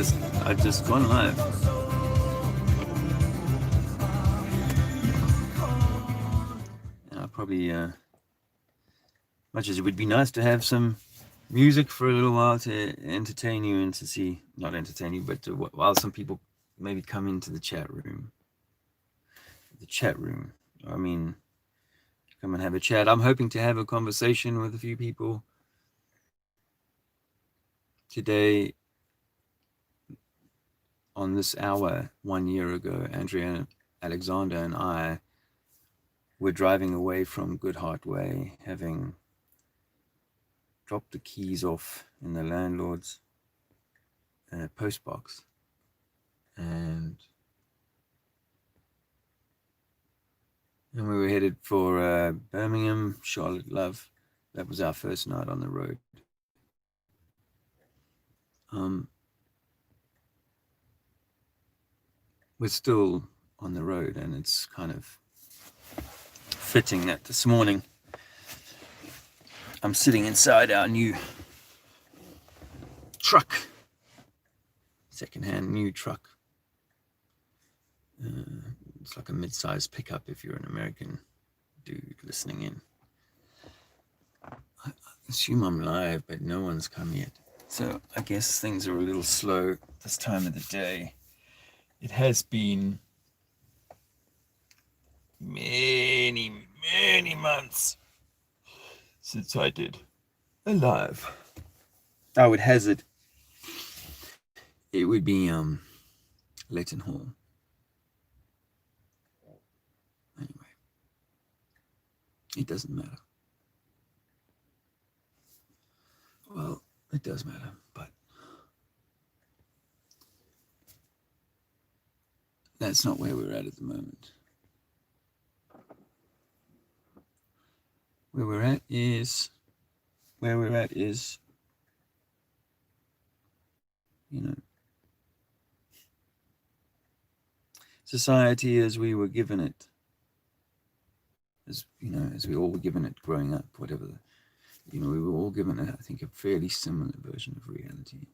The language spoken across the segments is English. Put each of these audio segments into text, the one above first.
I've just gone live. And I'll probably, much as it would be nice to have some music for a little while to entertain you and to see, not entertain you, but to, while some people maybe come into the chat room. I mean, come and have a chat. I'm hoping to have a conversation with a few people today. On this hour 1 year ago, Andrea Alexander and I were driving away from Goodhart Way, having dropped the keys off in the landlord's postbox, and we were headed for Birmingham, Charlotte Love. That was our first night on the road. We're still on the road, and it's kind of fitting that this morning I'm sitting inside our new truck, second-hand new truck. It's like a mid-sized pickup if you're an American dude listening in. I assume I'm live, but no one's come yet. So I guess things are a little slow this time of the day. It has been many months since I did a live. I would hazard it would be Leighton Hall. Anyway, it doesn't matter. Well, it does matter, but that's not where we're at the moment. Where we're at is, you know, society as we were given it, as we all were given it growing up, whatever. We were all given, I think, a fairly similar version of reality.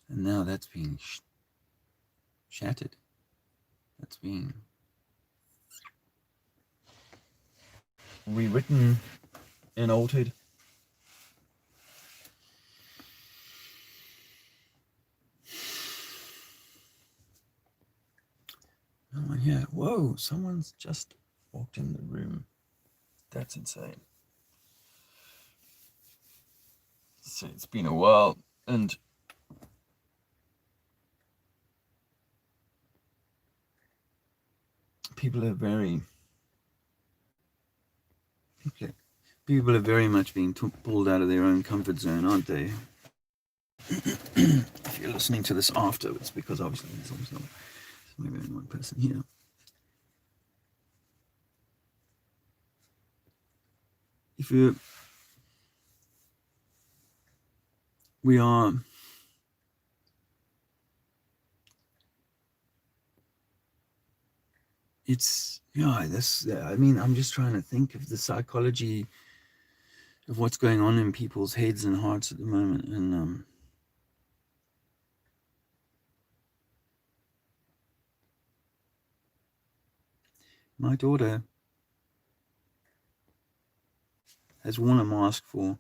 And now that's being shattered. That's being rewritten and altered. No one here. Whoa, someone's just walked in the room. That's insane. So it's been a while, and people are very much being pulled out of their own comfort zone, aren't they? If you're listening to this afterwards, because obviously there's maybe only one person here. I'm just trying to think of the psychology of what's going on in people's heads and hearts at the moment, and my daughter has worn a mask for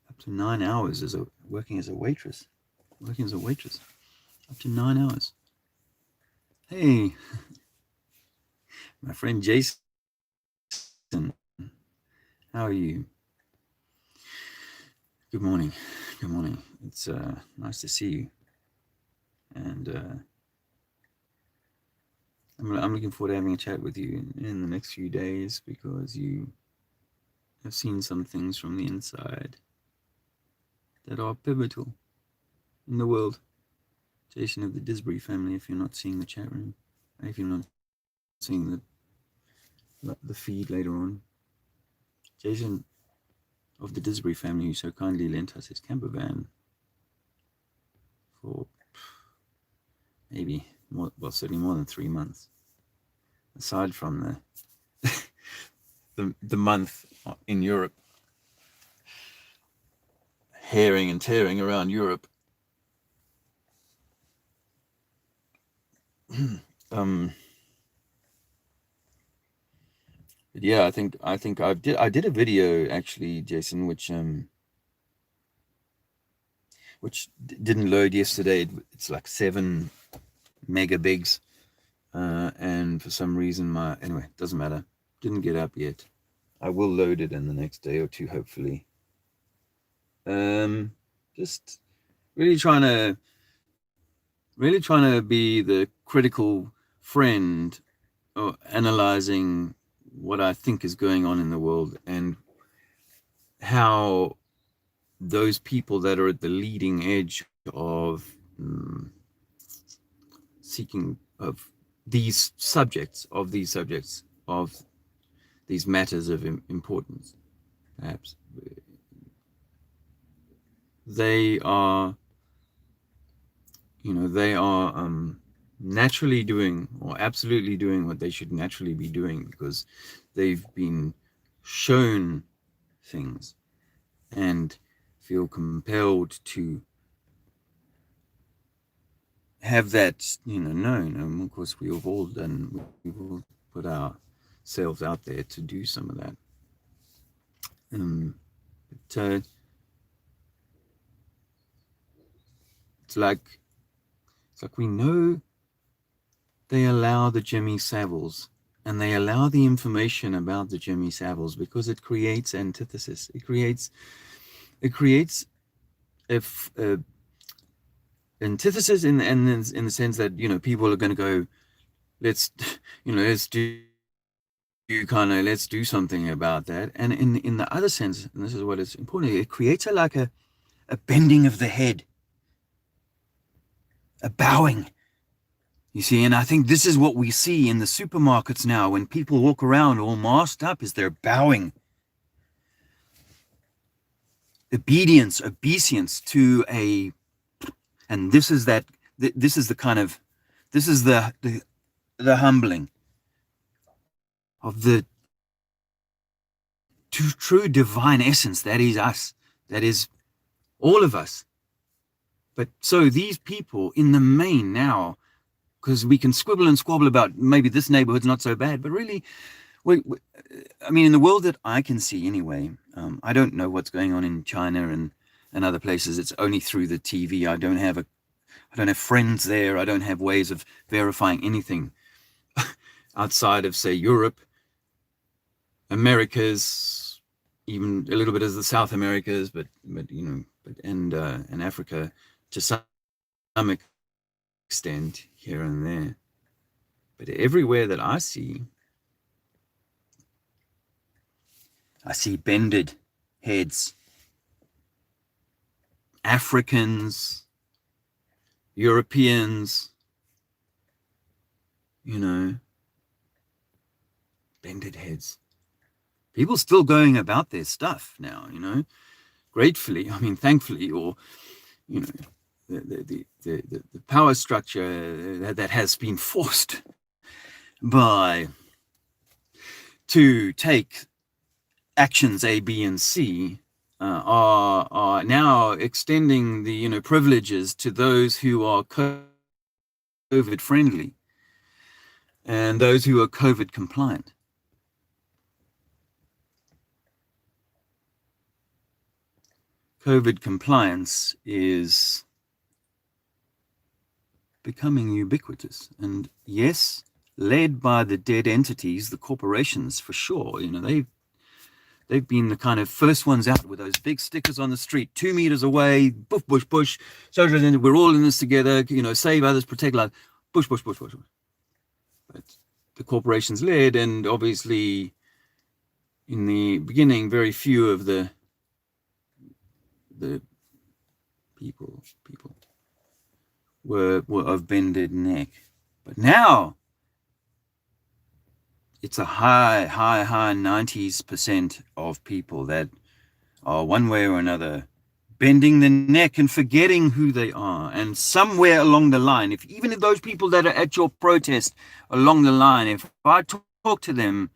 up to 9 hours working as a waitress. Up to 9 hours. Hey, my friend Jason, how are you? Good morning. It's nice to see you. And I'm looking forward to having a chat with you in the next few days, because you have seen some things from the inside that are pivotal in the world. Jason of the Disbury family, if you're not seeing the chat room, if you're not seeing the feed later on. Jason of the Disbury family, who so kindly lent us his camper van for certainly more than 3 months. Aside from the month in Europe, tearing and tearing around Europe. But yeah, I think I did a video actually, Jason, which didn't load yesterday. It's like 7 megabigs, and for some reason anyway, it doesn't matter. Didn't get up yet. I will load it in the next day or two, hopefully. Just really trying to be the critical friend, or analyzing what I think is going on in the world, and how those people that are at the leading edge of seeking of these subjects, of these matters of importance, perhaps, they are naturally doing, or absolutely doing, what they should naturally be doing, because they've been shown things and feel compelled to have that known. And of course we have all done, we've all put ourselves out there to do some of that. But it's like we know they allow the Jimmy Saviles, and they allow the information about the Jimmy Saviles because it creates antithesis. It creates a antithesis in the sense that people are going to go, let's do something about that. And in the other sense, and this is what is important, it creates a bending of the head, a bowing. You see, and I think this is what we see in the supermarkets now when people walk around all masked up, is they're bowing. Obeisance to and this is the humbling of the true divine essence that is us, that is all of us. But so these people in the main now, because we can squibble and squabble about maybe this neighborhood's not so bad, but really, I mean, in the world that I can see anyway, I don't know what's going on in China and other places. It's only through the TV. I don't have friends there. I don't have ways of verifying anything outside of, say, Europe, Americas, even a little bit of the South Americas, and Africa to some extent here and there. But everywhere that I see bended heads. Africans, Europeans, bended heads. People still going about their stuff now, gratefully, thankfully, or, the power structure that has been forced to take actions A, B, and C are now extending the privileges to those who are COVID friendly and those who are COVID compliant. COVID compliance is becoming ubiquitous, and yes, led by the dead entities, the corporations, for sure. They've been the kind of first ones out with those big stickers on the street, 2 meters away, bush, social, we're all in this together, save others, protect life, bush. But the corporations led, and obviously in the beginning, very few of the people were of bended neck. But now it's a high 90% of people that are one way or another bending the neck and forgetting who they are. And somewhere along the line, even if those people that are at your protest along the line, if I talk to them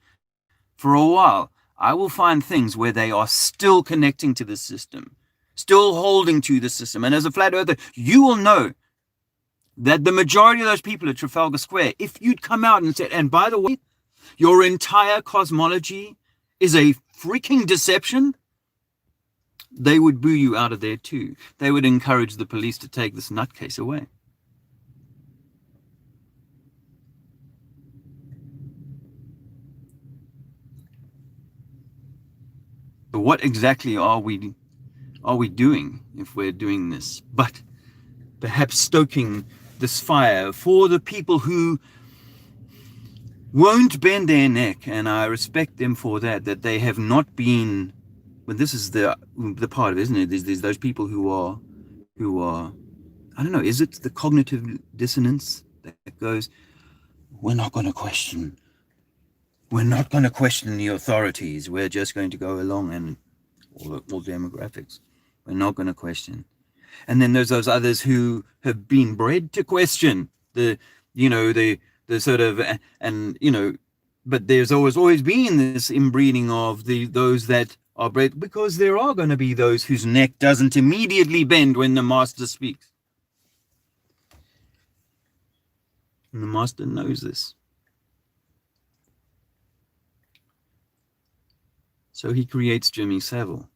for a while, I will find things where they are still connecting to the system, still holding to the system. And as a flat earther, you will know that the majority of those people at Trafalgar Square, if you'd come out and said, and by the way, your entire cosmology is a freaking deception, they would boo you out of there too. They would encourage the police to take this nutcase away. But what exactly are we doing if we're doing this? But perhaps stoking this fire for the people who won't bend their neck, and I respect them for that they have not been. But this is the part of it, isn't it? There's those people who are, I don't know, is it the cognitive dissonance that goes, we're not going to question the authorities, we're just going to go along, and all demographics, we're not going to question. And then there's those others who have been bred to question the sort of, and but there's always been this inbreeding of those that are bred, because there are going to be those whose neck doesn't immediately bend when the master speaks. And the master knows this. So he creates Jimmy Savile.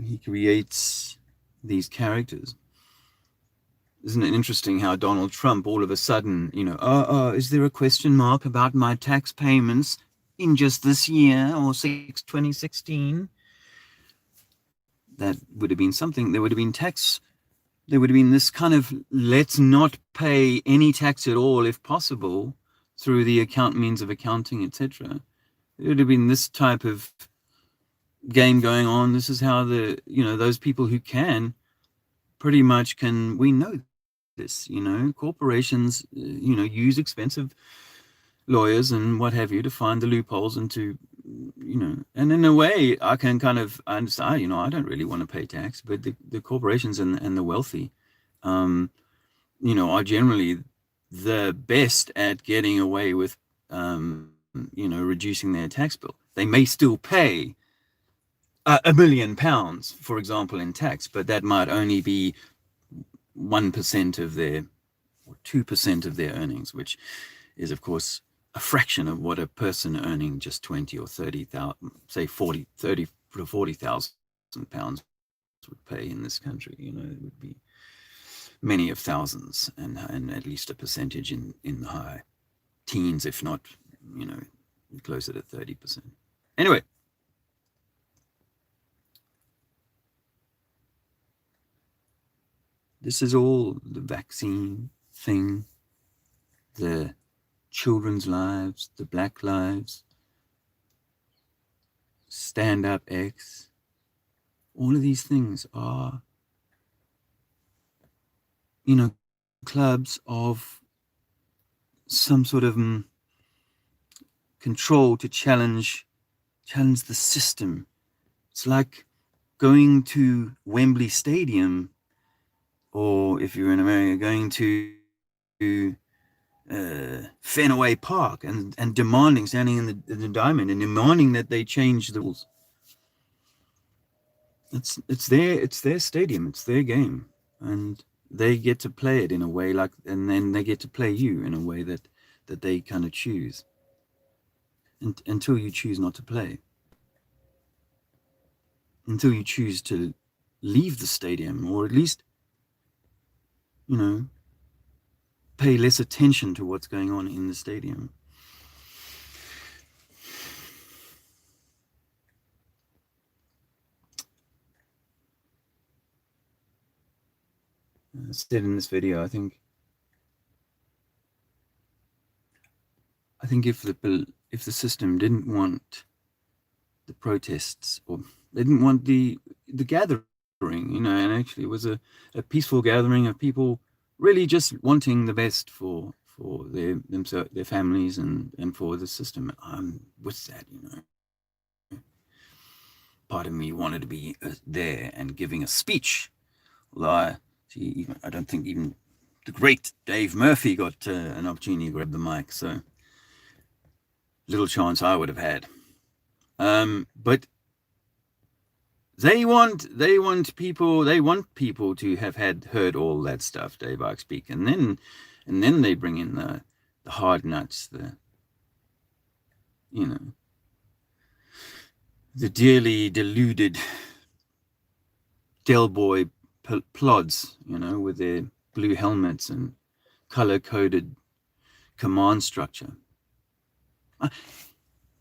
He creates these characters. Isn't it interesting how Donald Trump all of a sudden, is there a question mark about my tax payments in just this year or 2016? That would have been something. There would have been tax. There would have been this kind of, let's not pay any tax at all if possible through the means of accounting, etc. There would have been this type of game going on. This is how those people who can pretty much can, we know this, corporations, use expensive lawyers and what have you to find the loopholes and to, and in a way I can kind of understand, I don't really want to pay tax, but the corporations and the wealthy, are generally the best at getting away with, reducing their tax bill. They may still pay £1 million, for example, in tax, but that might only be 1% of their, or 2% of their earnings, which is, of course, a fraction of what a person earning just 20 or 30,000, say 30 to 40,000 pounds would pay in this country. It would be many of thousands, and at least a percentage in the high teens, if not, closer to 30%. Anyway, this is all the vaccine thing, the children's lives, the Black lives, Stand Up X. All of these things are, clubs of some sort of control to challenge the system. It's like going to Wembley Stadium, or if you're in America, going to Fenway Park and demanding, standing in the diamond and demanding that they change the rules. It's their stadium, it's their game, and they get to play it in a way and then they get to play you in a way that they kind of choose, until you choose not to play, until you choose to leave the stadium, or at least, pay less attention to what's going on in the stadium. I said in this video, I think if the system didn't want the protests, or they didn't want the gathering, and actually it was a peaceful gathering of people really just wanting the best for their families and for the system. With that, part of me wanted to be there and giving a speech. Although I don't think even the great Dave Murphy got an opportunity to grab the mic, so little chance I would have had. But They want people to have heard all that stuff Dave Icke speak, and then they bring in the hard nuts, the dearly deluded Del Boy plods, with their blue helmets and color-coded command structure.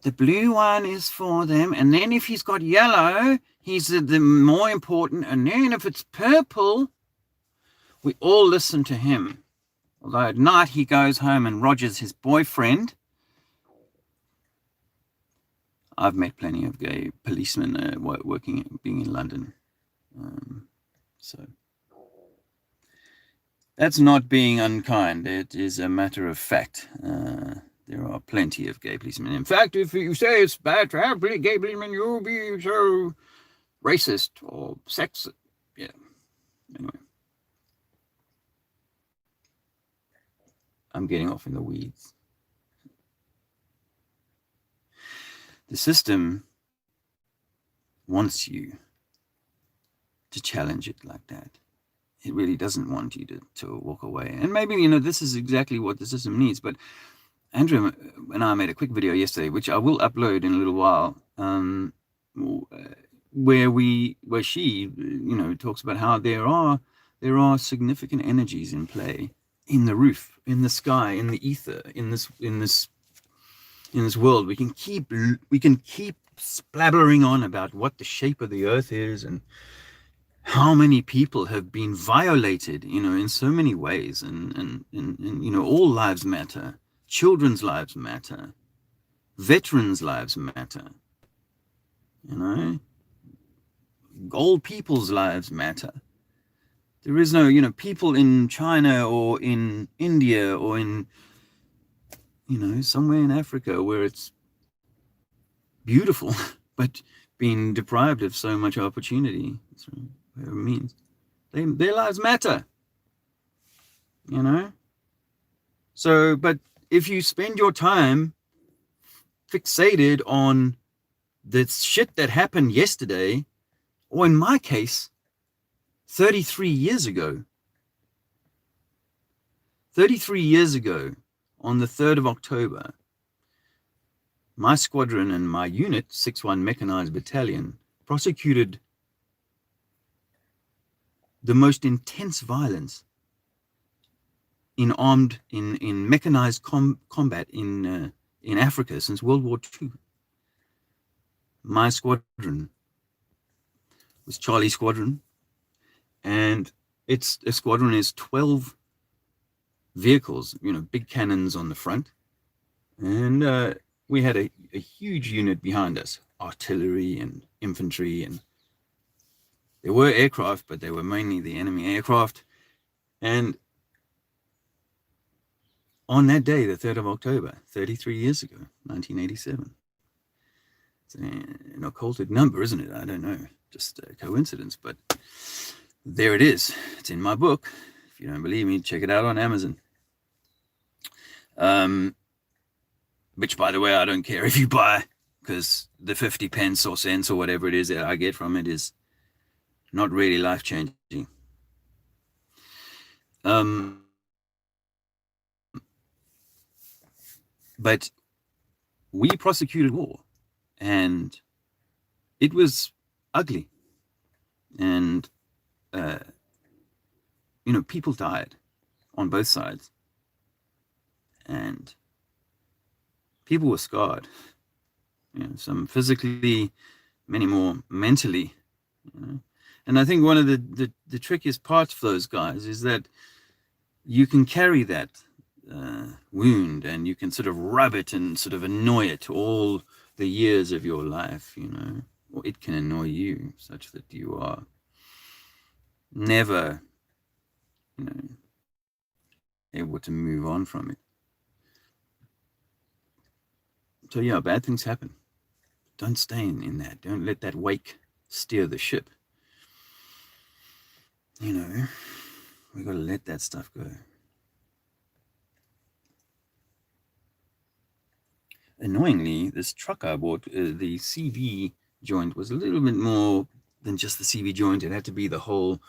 The blue one is for them, and then if he's got yellow, he's the more important, and then if it's purple, we all listen to him. Although at night he goes home and Roger's his boyfriend. I've met plenty of gay policemen being in London. So that's not being unkind. It is a matter of fact. There are plenty of gay policemen. In fact, if you say it's bad to have gay policemen, you'll be so racist or sexist. Yeah. Anyway. I'm getting off in the weeds. The system wants you to challenge it like that. It really doesn't want you to walk away. And maybe, this is exactly what the system needs. But Andrew and I made a quick video yesterday, which I will upload in a little while, where she, talks about how there are significant energies in play in the roof, in the sky, in the ether, in this world. We can keep splattering on about what the shape of the earth is and how many people have been violated, in so many ways, and all lives matter. Children's lives matter. Veterans' lives matter. Old people's lives matter. There is no, people in China or in India or in, somewhere in Africa where it's beautiful, but being deprived of so much opportunity, whatever it means. Their lives matter, So, but if you spend your time fixated on the shit that happened yesterday, or in my case, 33 years ago. 33 years ago, on the 3rd of October, my squadron and my unit, 6-1 Mechanized Battalion, prosecuted the most intense violence in mechanized combat in Africa since World War II. My squadron was Charlie Squadron, and a squadron is 12 vehicles, big cannons on the front, and we had a huge unit behind us, artillery and infantry, and there were aircraft, but they were mainly the enemy aircraft. And on that day, the 3rd of October, 33 years ago, 1987, it's an occulted number, isn't it? I don't know, just a coincidence, but there it is. It's in my book. If you don't believe me, check it out on Amazon. Which, by the way, I don't care if you buy, because the 50 pence or cents or whatever it is that I get from it is not really life-changing. But we prosecuted war, and it was ugly, and people died on both sides, and people were scarred, some physically, many more mentally, and I think one of the trickiest parts for those guys is that you can carry that wound, and you can sort of rub it and sort of annoy it all the years of your life, or it can annoy you such that you are never, able to move on from it. So yeah, bad things happen. Don't stay in that. Don't let that wake steer the ship. We got to let that stuff go. Annoyingly, this truck I bought, the CV joint was a little bit more than just the CV joint. It had to be the whole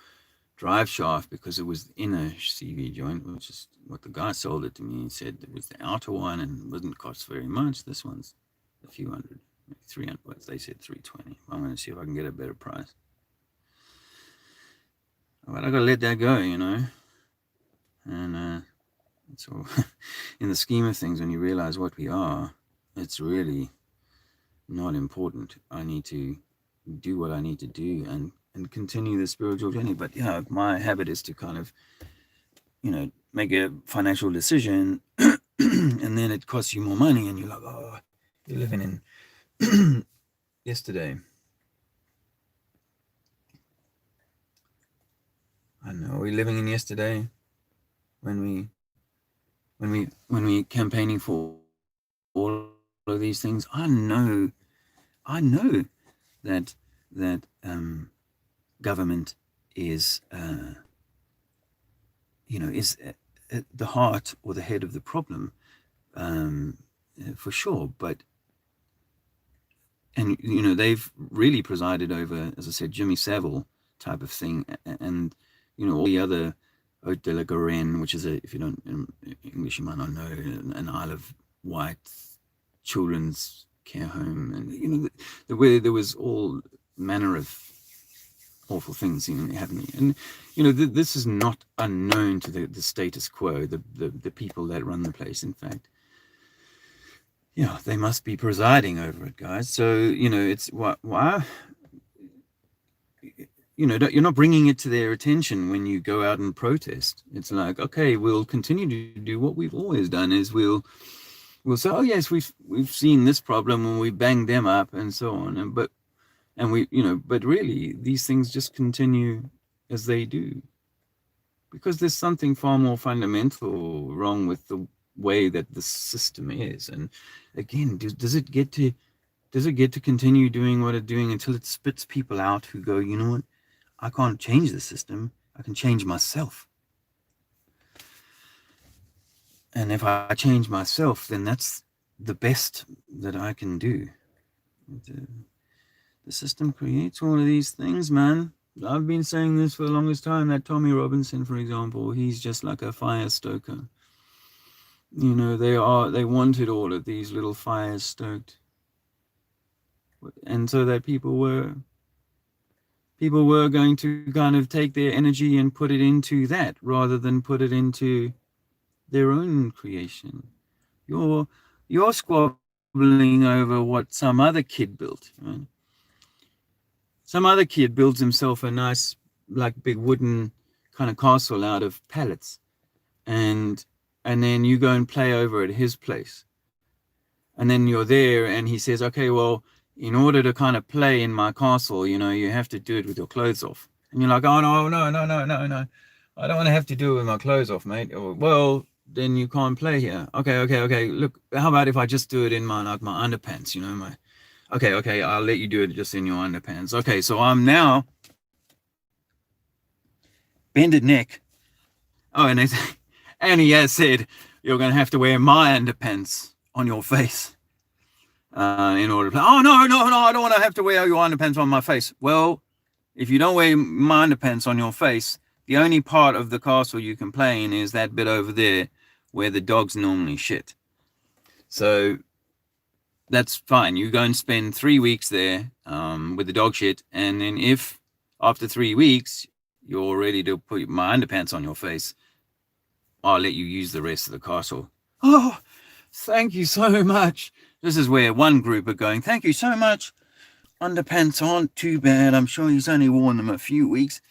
drive shaft because it was in a CV joint, which is what the guy sold it to me. He said it was the outer one and wouldn't cost very much. This one's a few hundred, maybe 300. They said 320. I'm going to see if I can get a better price. But I got to let that go, you know. And so, in the scheme of things, when you realize what we are, it's really not important. I need to do what I need to do and continue the spiritual journey. But yeah, my habit is to kind of, you know, make a financial decision and then it costs you more money and you're like, oh, you're living in yesterday. I don't know, are we living in yesterday when we campaigning for all of these things? I know that government is is the heart or the head of the problem, for sure. But and you know, they've really presided over, as I said, Jimmy Savile type of thing, and you know, all the other Haute de la Garenne, which is if you don't English, you might not know, an Isle of Wight children's care home, and you know, where there was all manner of awful things happening. And you know, this is not unknown to the status quo, the people that run the place. In fact, yeah, they must be presiding over it, guys. So you know, it's why you know, you're not bringing it to their attention when you go out and protest. It's like, okay, we'll continue to do what we've always done, is we'll say, oh yes, we've seen this problem and we banged them up and so on, but really these things just continue as they do, because there's something far more fundamental wrong with the way that the system is. And again, does it get to continue doing what it's doing until it spits people out who go, you know what, I can't change the system, I can change myself. And if I change myself, then that's the best that I can do. The system creates all of these things, man. I've been saying this for the longest time, that Tommy Robinson, for example, he's just like a fire stoker. You know, they wanted all of these little fires stoked. And so that people were going to kind of take their energy and put it into that rather than put it into their own creation. You're squabbling over what some other kid built, right? Some other kid builds himself a nice, like, big wooden kind of castle out of pallets, and then you go and play over at his place, and then you're there and he says, okay, well, in order to kind of play in my castle, you know, you have to do it with your clothes off. And you're like, oh no, I don't want to have to do it with my clothes off, mate. Or, well, then you can't play here. Okay, look, how about if I just do it in my underpants, you know, okay, I'll let you do it just in your underpants. Okay, so I'm now bended neck. Oh, and he has said, you're going to have to wear my underpants on your face in order to play. Oh, no, I don't want to have to wear your underpants on my face. Well, if you don't wear my underpants on your face, the only part of the castle you can play in is that bit over there where the dogs normally shit. So that's fine. You go and spend 3 weeks there with the dog shit, and then if after 3 weeks you're ready to put my underpants on your face, I'll let you use the rest of the castle. Oh, thank you so much. This is where one group are going, thank you so much. Underpants aren't too bad. I'm sure he's only worn them a few weeks.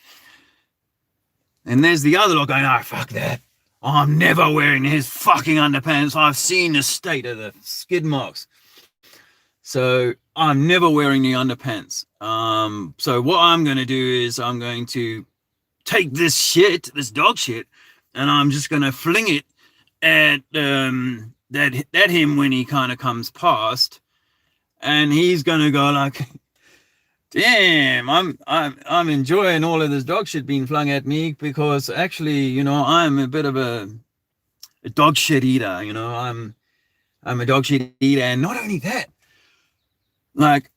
And there's the other lot going, oh, fuck that. I'm never wearing his fucking underpants. I've seen the state of the skid marks. So I'm never wearing the underpants. So what I'm going to do is I'm going to take this shit, this dog shit, and I'm just going to fling it at that him when he kind of comes past, and he's going to go like, damn, I'm enjoying all of this dog shit being flung at me, because actually, you know, I'm a bit of a dog shit eater. You know, I'm a dog shit eater, and not only that, like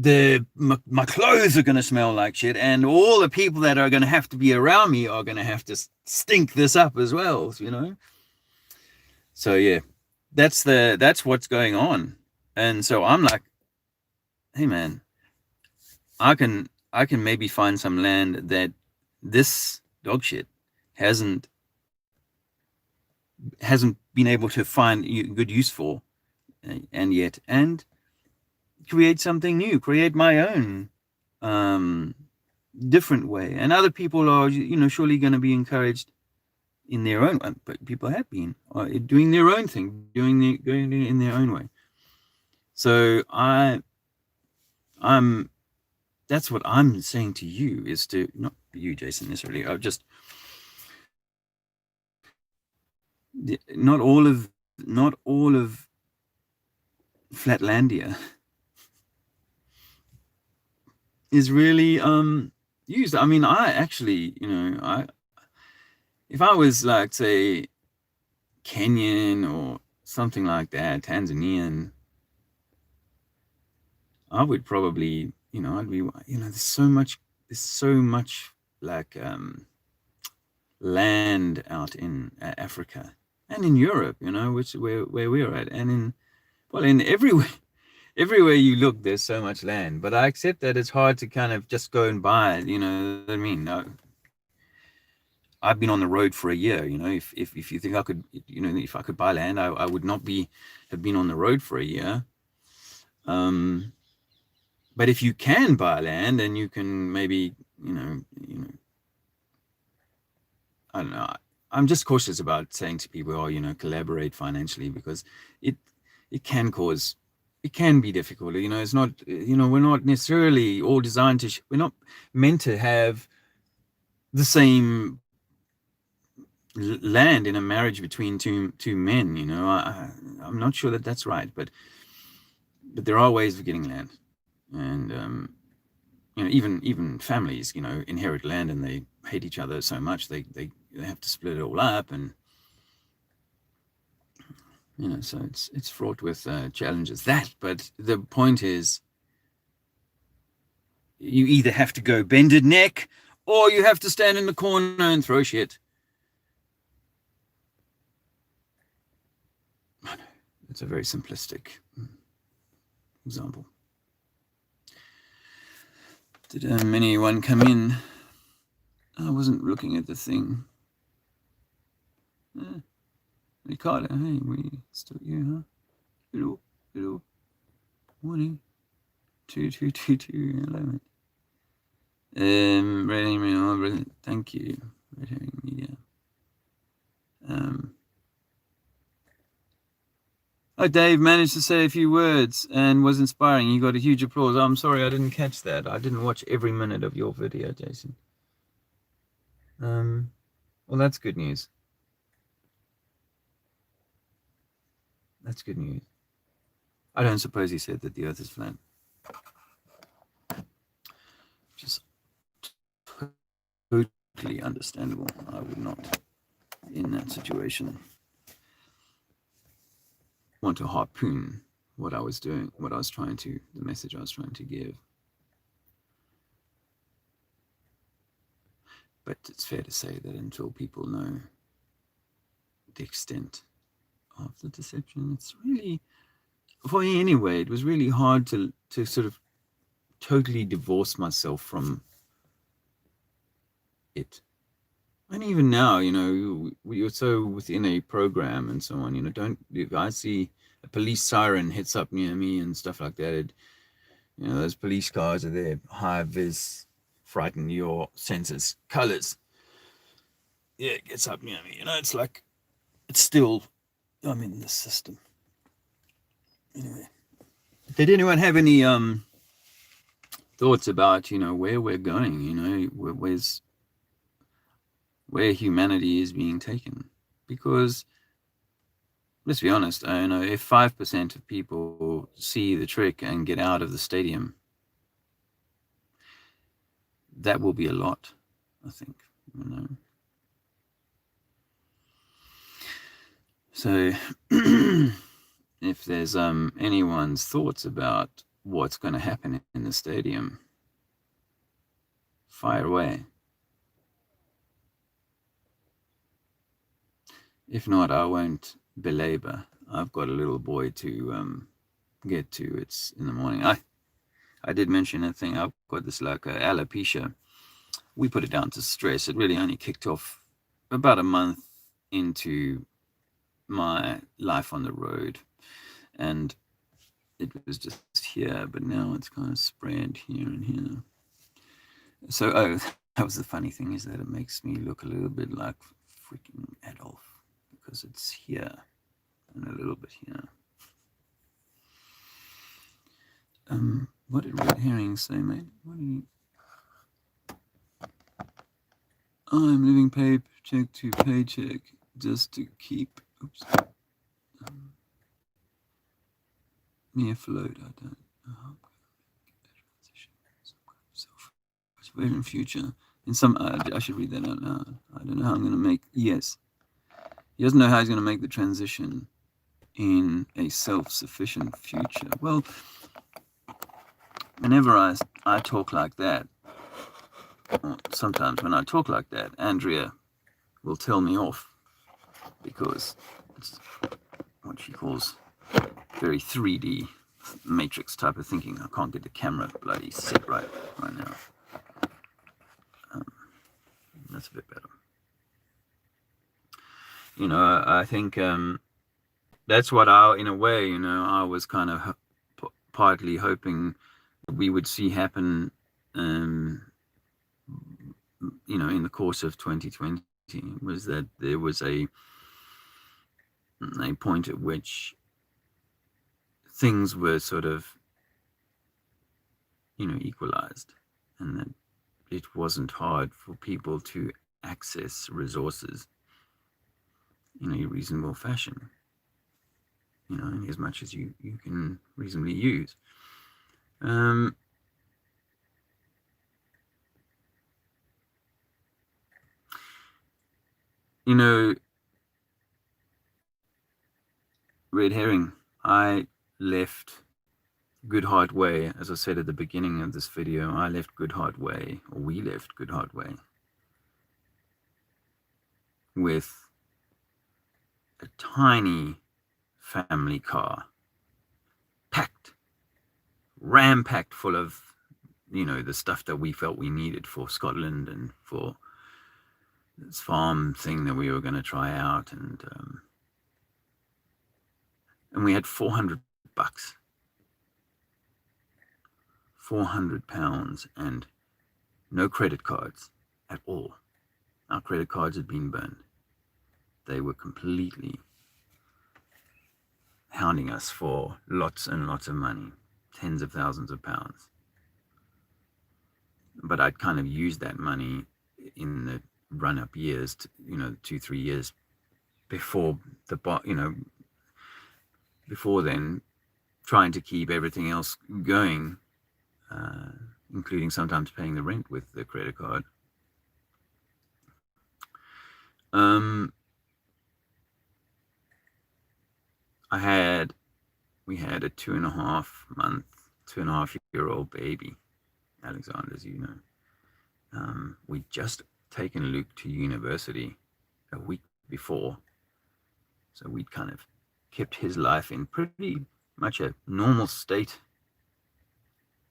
my clothes are going to smell like shit, and all the people that are going to have to be around me are going to have to stink this up as well, you know. So yeah, that's what's going on. And so I'm like, hey man, I can maybe find some land that this dog shit hasn't hasn't been able to find good use for, and yet, and create something new, create my own um, different way. And other people are, surely going to be encouraged in their own. But people have been doing their own thing, going in their own way. So I'm. That's what I'm saying to you is to not you, Jason, necessarily. I just not all of Flatlandia is really used. I mean, I actually, if I was like, say, Kenyan or something like that, Tanzanian, I would probably, I'd be, there's so much like land out in Africa and in Europe, which where we're at, and in everywhere you look, there's so much land. But I accept that it's hard to kind of just go and buy it. You know what I mean? I've been on the road for a year. If you think I could, if I could buy land, I would not have been on the road for a year. But if you can buy land and you can maybe, I don't know. I'm just cautious about saying to people, collaborate financially, because it can be difficult. It's not, we're not necessarily all designed to, we're not meant to have the same land in a marriage between two men. I'm not sure that that's right, but there are ways of getting land. And even families inherit land and they hate each other so much they have to split it all up, and so it's fraught with challenges. But the point is, you either have to go bended neck or you have to stand in the corner and throw shit. It's a very simplistic example. Did anyone come in? I wasn't looking at the thing. Ricardo, hey, we still here, huh? Hello. Morning. 2222. Hello, mate. Red Herring, thank you. Red Herring Media. Dave managed to say a few words and was inspiring. You got a huge applause. I'm sorry I didn't catch that. I didn't watch every minute of your video, Jason. Well, that's good news. That's good news. I don't suppose he said that the Earth is flat. Just totally understandable. I would not, in that situation, want to harpoon what I was doing, the message I was trying to give. But it's fair to say that until people know the extent of the deception, it's really, for me anyway, it was really hard to sort of totally divorce myself from it. And even now, you're so within a program and so on, if I see a police siren hits up near me and stuff like that, those police cars are there, high vis, frighten your senses, colors. Yeah, it gets up near me, it's like, it's still, I'm in the system. Anyway, did anyone have any thoughts about, where we're going, where humanity is being taken? Because let's be honest, if 5% of people see the trick and get out of the stadium, that will be a lot, I think. So if there's anyone's thoughts about what's going to happen in the stadium, fire away. If not, I won't belabor. I've got a little boy to get to. It's in the morning. I did mention a thing. I've got this like alopecia. We put it down to stress. It really only kicked off about a month into my life on the road, and it was just here, but now it's kind of spread here and here. So, that was the funny thing, is that it makes me look a little bit like freaking Adolf, because it's here and a little bit here. What did Red Herring say, mate? What did he... I'm living paycheck to paycheck just to keep me afloat. I don't know how I'm going to make a transition. Some kind of self-preservation future. In some, I should read that out loud. I don't know how I'm going to make. Yes, he doesn't know how he's going to make the transition in a self-sufficient future. Well, whenever I talk like that, sometimes when I talk like that, Andrea will tell me off, because it's what she calls very 3D matrix type of thinking. I can't get the camera bloody set right now. That's a bit better. You know, I think that's what in a way, I was kind of partly hoping that we would see happen, in the course of 2020, was that there was a point at which things were sort of, equalized, and that it wasn't hard for people to access resources in a reasonable fashion, in as much as you can reasonably use. Red Herring, I left Goodhart Way, as I said at the beginning of this video. I left Goodhart Way, or we left Goodhart Way, with a tiny family car, ram-packed full of, the stuff that we felt we needed for Scotland and for this farm thing that we were going to try out, and we had $400, £400, and no credit cards at all. Our credit cards had been burned. They were completely hounding us for lots and lots of money, tens of thousands of pounds. But I'd kind of used that money in the run-up years, 2-3 years before before then, trying to keep everything else going, including sometimes paying the rent with the credit card. We had a 2.5-year-old baby, Alexander, as you know. We'd just taken Luke to university a week before, so we'd kind of kept his life in pretty much a normal state,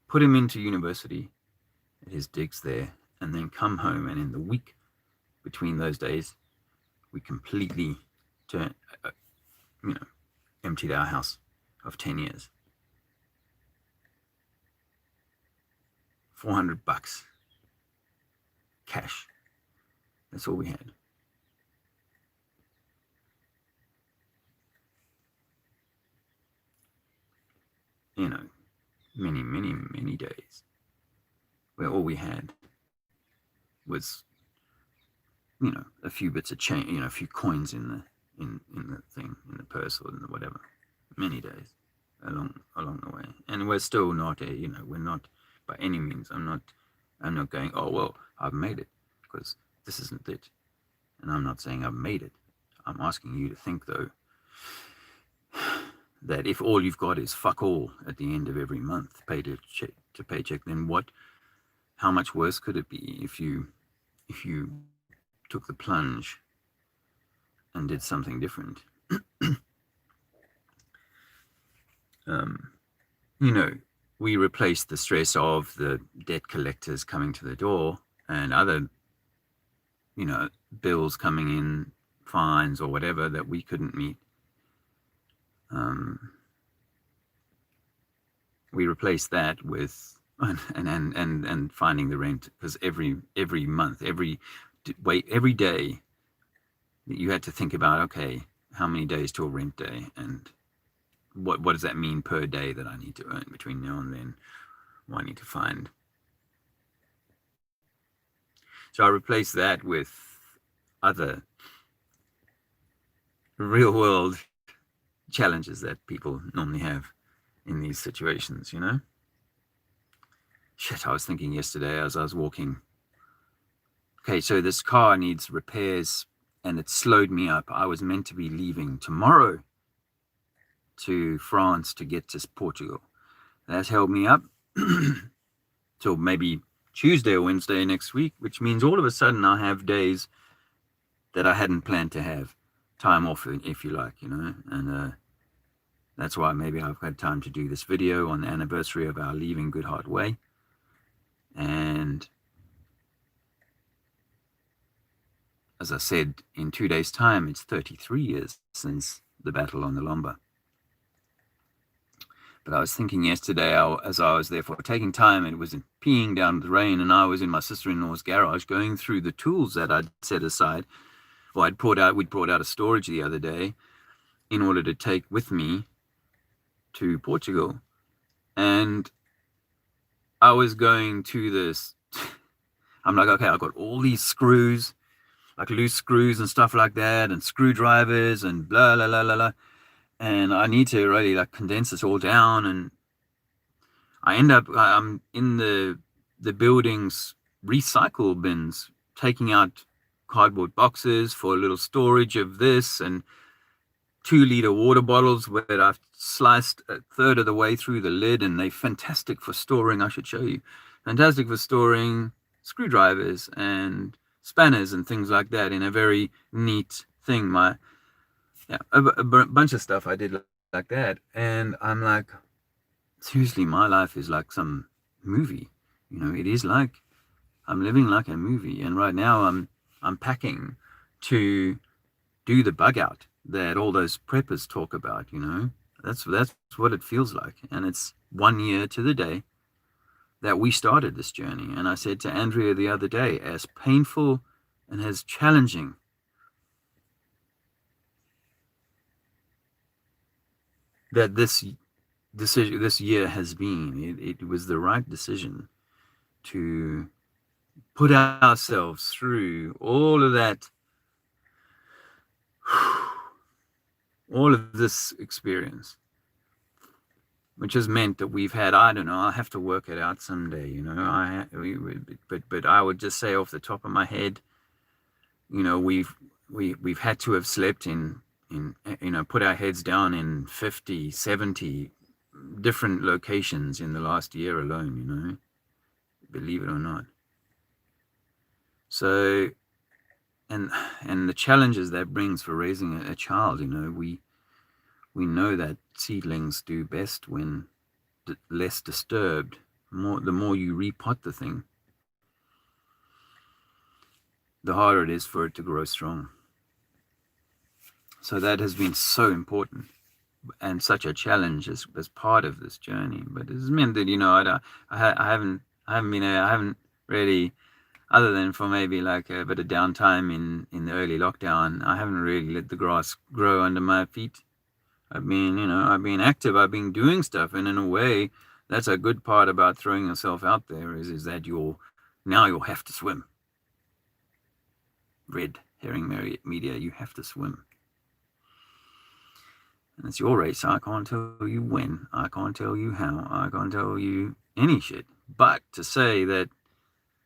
put him into university at his digs there, and then come home, and in the week between those days, we completely emptied our house of 10 years. $400 cash. That's all we had. Many days where all we had was, a few bits of change, a few coins in the thing, in the purse or in the whatever. Many days along the way, and we're still not we're not by any means. I'm not going, oh well, I've made it, because this isn't it, and I'm not saying I've made it. I'm asking you to think, though, that if all you've got is fuck all at the end of every month, paycheck, then how much worse could it be if you took the plunge and did something different? We replaced the stress of the debt collectors coming to the door and other, bills coming in, fines or whatever that we couldn't meet. We replaced that with and finding the rent, because every month, every day you had to think about, okay, how many days till rent day, and what does that mean per day that I need to earn between now and then? Well, I need to find. So I replaced that with other real world challenges that people normally have in these situations, Shit, I was thinking yesterday as I was walking, okay, so this car needs repairs and it slowed me up. I was meant to be leaving tomorrow to France to get to Portugal. That held me up till maybe Tuesday or Wednesday next week, which means all of a sudden I have days that I hadn't planned to have, time off, if you like, and that's why maybe I've had time to do this video on the anniversary of our leaving Goodhart Way. And as I said, in 2 days' time, it's 33 years since the battle on the Lomba. But I was thinking yesterday, as I was therefore taking time, and it was peeing down the rain, and I was in my sister-in-law's garage going through the tools that I'd set aside, or we'd brought out of storage the other day in order to take with me to Portugal. And I was going to this, I'm like, okay, I've got all these screws, like loose screws and stuff like that, and screwdrivers and blah, blah, blah, blah, blah. And I need to really like condense this all down. And I end up, I'm in the building's recycle bins, taking out cardboard boxes for a little storage of this, and 2-liter water bottles where I've sliced a third of the way through the lid, and they're fantastic for storing. I should show you. Fantastic for storing screwdrivers and spanners and things like that in a very neat thing. A bunch of stuff I did like that. And I'm like, seriously, my life is like some movie. It is like I'm living like a movie. And right now I'm packing to do the bug out that all those preppers talk about, That's what it feels like. And it's 1 year to the day that we started this journey. And I said to Andrea the other day, as painful and as challenging that this year has been, it was the right decision to put ourselves through all of that, all of this experience, which has meant that we've had, I don't know, I'll have to work it out someday, but I would just say off the top of my head, we've had to have slept in put our heads down in 50, 70 different locations in the last year alone, believe it or not. So, and the challenges that brings for raising a child, we know that seedlings do best when less disturbed. The more you repot the thing, the harder it is for it to grow strong. So that has been so important and such a challenge as part of this journey. But it has meant that I haven't really, other than for maybe like a bit of downtime in the early lockdown, I haven't really let the grass grow under my feet. I've been active. I've been doing stuff, and in a way, that's a good part about throwing yourself out there is that you'll have to swim. Red Herring Media, you have to swim. And it's your race. I can't tell you when. I can't tell you how. I can't tell you any shit. But to say that,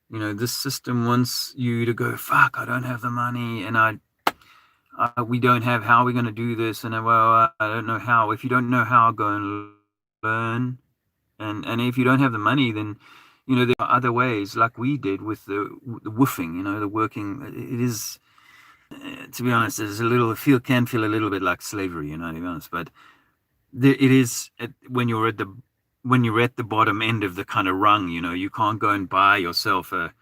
this system wants you to go, fuck, I don't have the money. And we don't have, how we're going to do this, and well, I don't know how. If you don't know how, go and learn. And if you don't have the money, then there are other ways, like we did with the woofing. The working. It is, to be honest, it's a little can feel a little bit like slavery. To be honest, but it is when you're at the bottom end of the kind of rung. You can't go and buy yourself a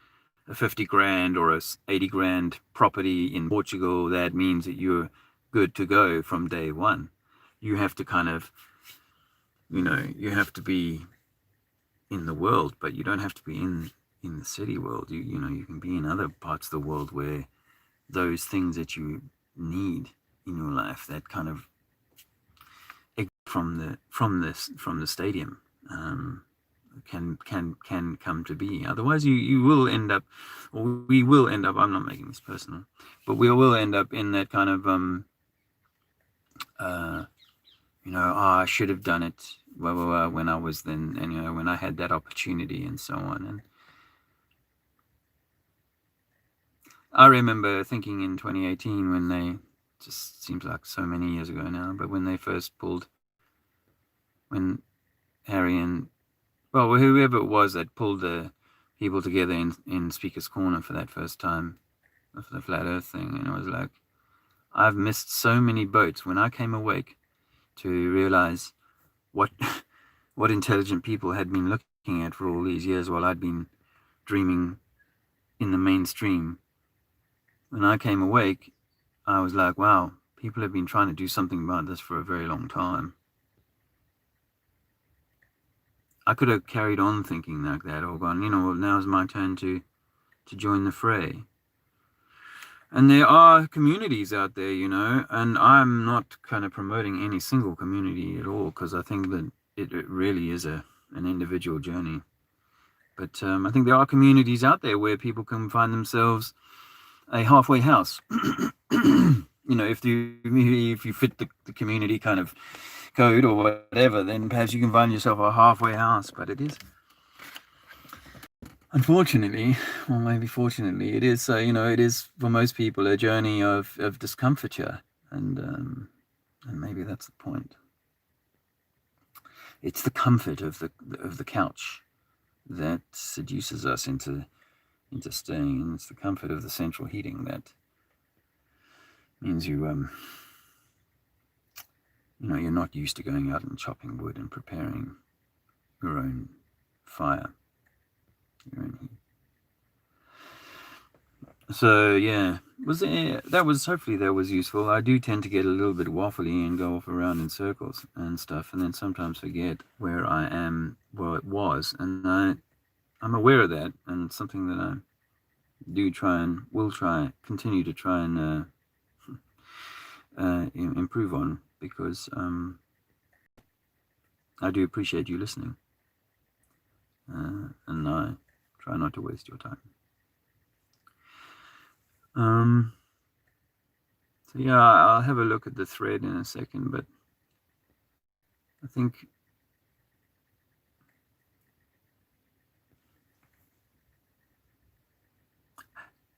50 grand or a 80 grand property in Portugal. That means that you're good to go from day one. You have to kind of, you have to be in the world, but you don't have to be in the city world. You can be in other parts of the world where those things that you need in your life, that kind of from the stadium, can come to be. Otherwise, you will end up, or we will end up. I'm not making this personal, but we will end up in that kind of I should have done it when I was then, and when I had that opportunity, and so on. And I remember thinking in 2018, when they, just seems like so many years ago now, but when they first when Harry and, well, whoever it was that pulled the people together in Speaker's Corner for that first time, for the Flat Earth thing, and it was like, I've missed so many boats when I came awake to realize what intelligent people had been looking at for all these years while I'd been dreaming in the mainstream. When I came awake, I was like, wow, people have been trying to do something about this for a very long time. I could have carried on thinking like that, or gone, well, now's my turn to join the fray. And there are communities out there, and I'm not kind of promoting any single community at all, because I think that it really is an individual journey. But I think there are communities out there where people can find themselves a halfway house. If you fit the community kind of code or whatever, then perhaps you can find yourself a halfway house. But it is, unfortunately, or maybe fortunately, it is. So it is for most people a journey of discomfiture, and maybe that's the point. It's the comfort of the couch that seduces us into staying. It's the comfort of the central heating that means you're not used to going out and chopping wood and preparing your own fire, your own heat. So yeah, hopefully that was useful. I do tend to get a little bit waffly and go off around in circles and stuff, and then sometimes forget where I am, where it was, and I'm aware of that, and it's something that I do continue to try and improve on, because I do appreciate you listening, and I try not to waste your time. So yeah, I'll have a look at the thread in a second, but I think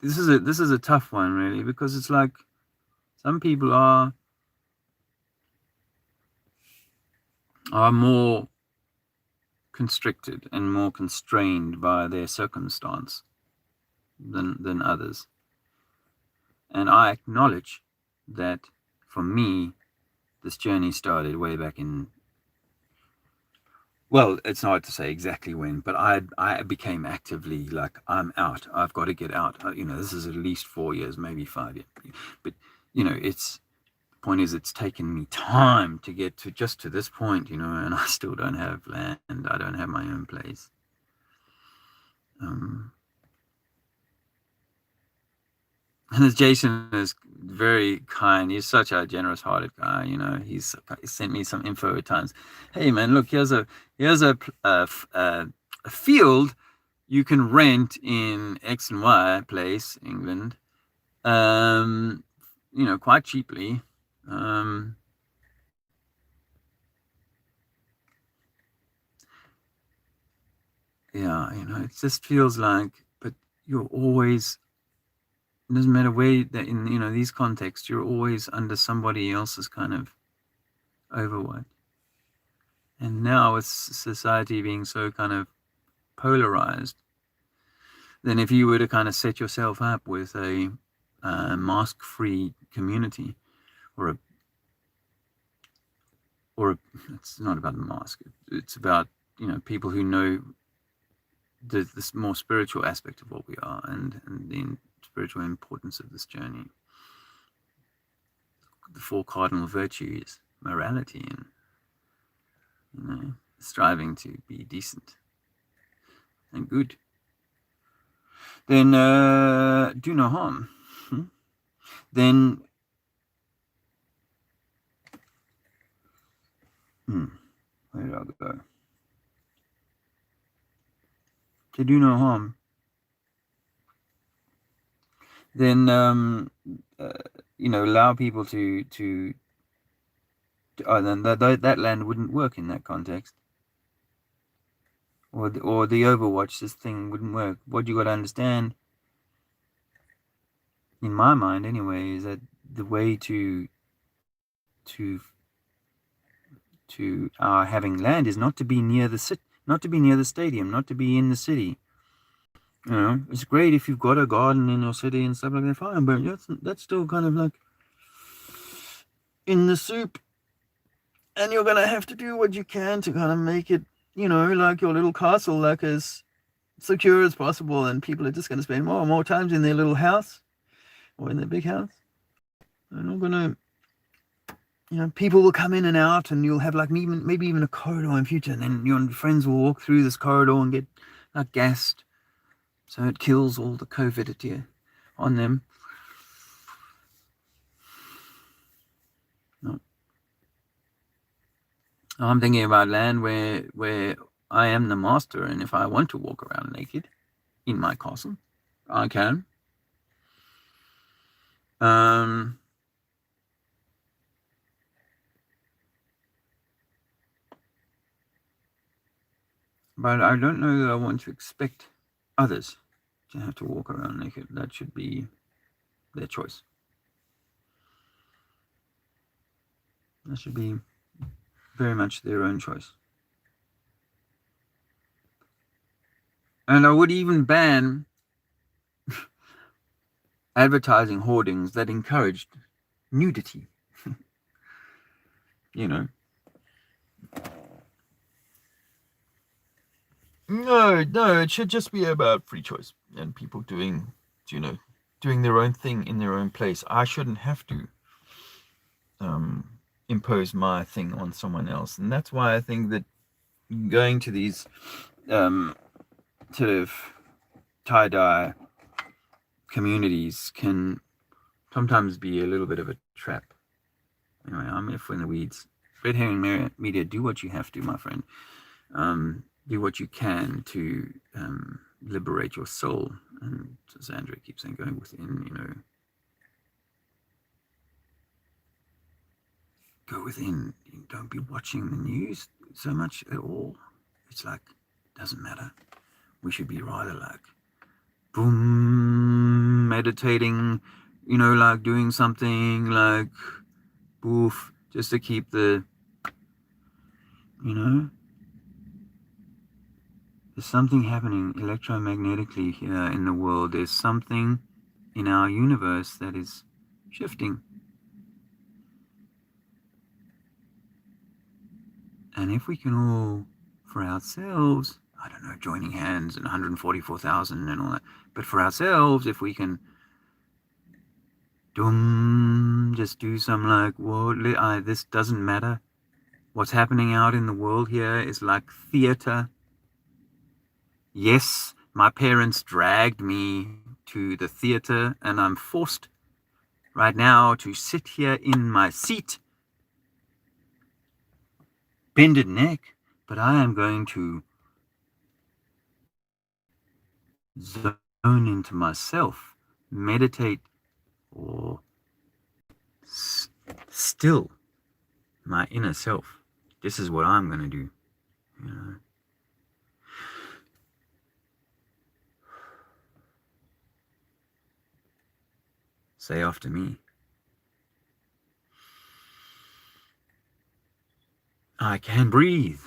this is a tough one, really, because it's like some people are more constricted and more constrained by their circumstance than others. And I acknowledge that for me, this journey started way back in, well, it's hard to say exactly when, but I became actively like, I'm out. I've got to get out. This is at least 4 years, maybe 5 years. But, the point is, it's taken me time to get to this point, and I still don't have land. I don't have my own place. And as Jason is very kind, he's such a generous-hearted guy. He sent me some info at times. Hey man, look, here's a field you can rent in X and Y place, England, quite cheaply. Yeah, it just feels like, but you're always It doesn't matter where that in these contexts, you're always under somebody else's kind of overwatch. And now with society being so kind of polarized, then if you were to kind of set yourself up with a mask-free community, or it's not about the mask. It's about people who know this more spiritual aspect of what we are, and the spiritual importance of this journey. The four cardinal virtues: morality, and striving to be decent and good. Then do no harm. Then where did I go? To do no harm. Then allow people to then that land wouldn't work in that context. Or the Overwatch, this thing wouldn't work. What you got to understand, in my mind anyway, is that the way to having land is not to be near the not to be near the stadium, not to be in the city. It's great if you've got a garden in your city and stuff like that, fine, but that's still kind of like in the soup, and you're gonna have to do what you can to kind of make it, like your little castle, like as secure as possible, and people are just going to spend more and more times in their little house or in their big house. They're not gonna, people will come in and out, and you'll have like maybe even a corridor in future, and then your friends will walk through this corridor and get like gassed, so it kills all the COVID on them. No. I'm thinking about land where I am the master, and if I want to walk around naked in my castle, I can. But I don't know that I want to expect others to have to walk around naked. That should be their choice. That should be very much their own choice. And I would even ban advertising hoardings that encouraged nudity. No, it should just be about free choice and people doing their own thing in their own place. I shouldn't have to impose my thing on someone else, and that's why I think that going to these sort of tie-dye communities can sometimes be a little bit of a trap. Anyway, I'm F in the weeds. Red Herring Media, do what you have to, my friend. Do what you can to liberate your soul. And as Andrea keeps saying, going within, go within. Don't be watching the news so much at all. It's like, doesn't matter. We should be rather like, boom, meditating, like doing something like, boof, just to keep the, there's something happening electromagnetically here in the world. There's something in our universe that is shifting. And if we can all, for ourselves, I don't know, joining hands and 144,000 and all that, but for ourselves, if we can just do some like, this doesn't matter. What's happening out in the world here is like theater. Yes, my parents dragged me to the theater, and I'm forced right now to sit here in my seat, bended neck, but I am going to zone into myself, meditate, or still my inner self. This is what I'm going to do. Say after me. I can breathe.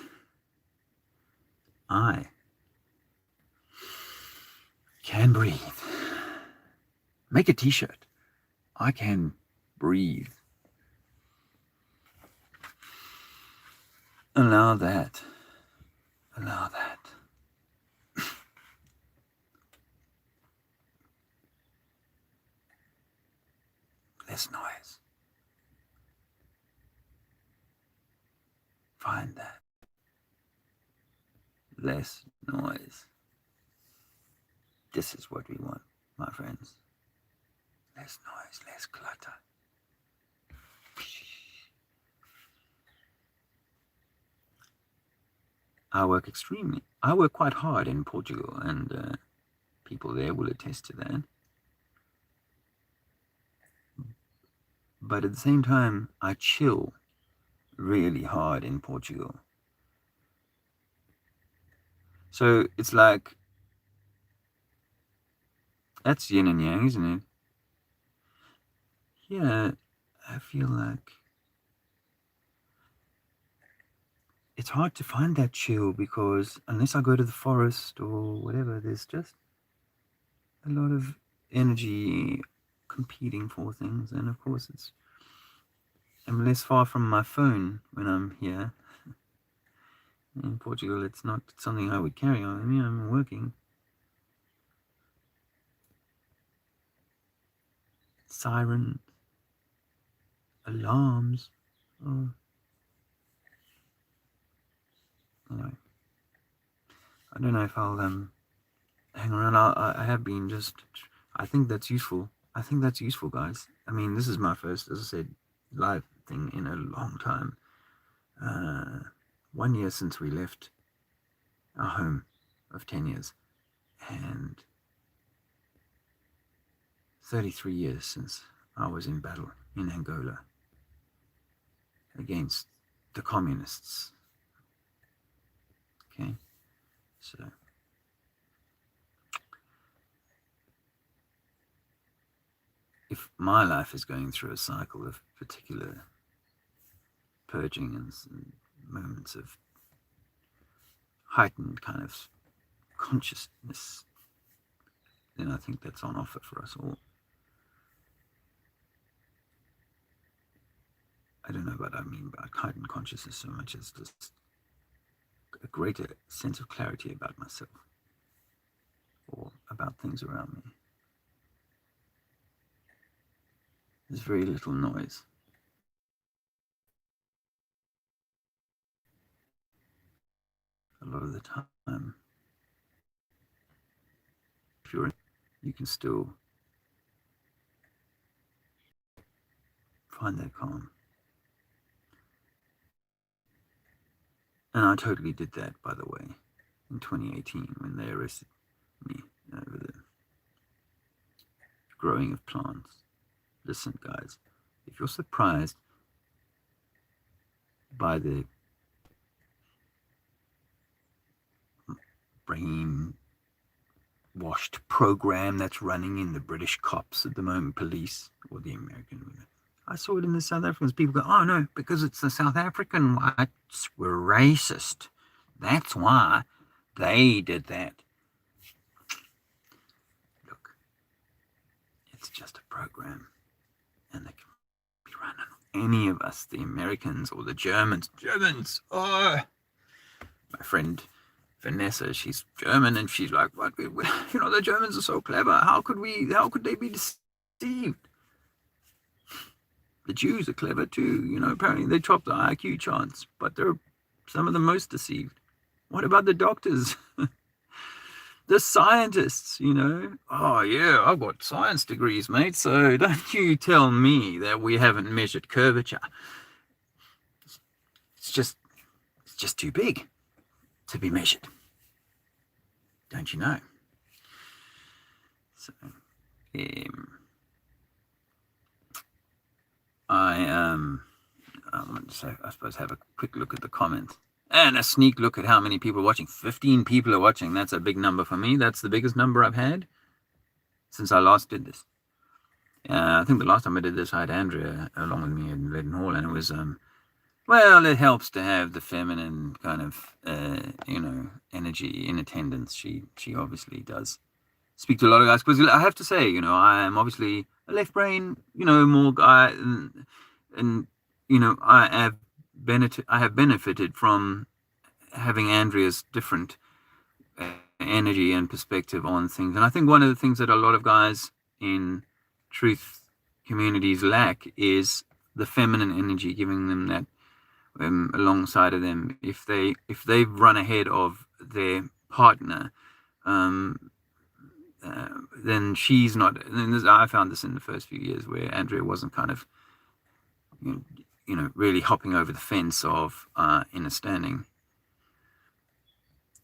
I can breathe. Make a t-shirt. I can breathe. Allow that. Allow that. Less noise. Find that. Less noise. This is what we want, my friends. Less noise, less clutter. I work quite hard in Portugal, and people there will attest to that. But at the same time, I chill really hard in Portugal. So it's like, that's yin and yang, isn't it? Yeah, I feel like it's hard to find that chill, because unless I go to the forest or whatever, there's just a lot of energy competing for things. And of course, I'm less far from my phone when I'm here. In Portugal, it's not something I would carry on me. I'm working. Sirens, alarms. Oh. Anyway, I don't know if I'll hang around. I have been just. I think that's useful. I think that's useful, guys. I mean, this is my first, as I said, live thing in a long time. 1 year since we left our home of 10 years, and 33 years since I was in battle in Angola against the communists. Okay, so if my life is going through a cycle of particular purging and moments of heightened kind of consciousness, then I think that's on offer for us all. I don't know what I mean by heightened consciousness so much as just a greater sense of clarity about myself or about things around me. There's very little noise. A lot of the time, if you can still find that calm. And I totally did that, by the way, in 2018 when they arrested me over the growing of plants. Listen, guys, if you're surprised by the brain-washed program that's running in the British cops at the moment, police, or the American women, I saw it in the South Africans. People go, oh no, because it's the South African whites were racist. That's why they did that. Look, it's just a program, and they can be run on any of us, the Americans or the Germans. Germans, oh, my friend Vanessa, she's German, and she's like, what? The Germans are so clever. How could they be deceived? The Jews are clever too, apparently they top the IQ charts, but they're some of the most deceived. What about the doctors? The scientists, Oh yeah, I've got science degrees, mate, so don't you tell me that we haven't measured curvature. It's just too big to be measured. Don't you know? So, I want to say, I suppose, have a quick look at the comments and a sneak look at how many people are watching. 15 people are watching. That's a big number for me. That's the biggest number I've had since I last did this. I think the last time I did this, I had Andrea along with me in Leadenhall, and it was well, it helps to have the feminine kind of energy in attendance. She obviously does speak to a lot of guys, because I have to say, I am obviously a left brain, more guy, and I have benefited from having Andrea's different energy and perspective on things. And I think one of the things that a lot of guys in truth communities lack is the feminine energy, giving them that alongside of them. If they've run ahead of their partner, then she's not. And I found this in the first few years where Andrea wasn't kind of really hopping over the fence of inner standing.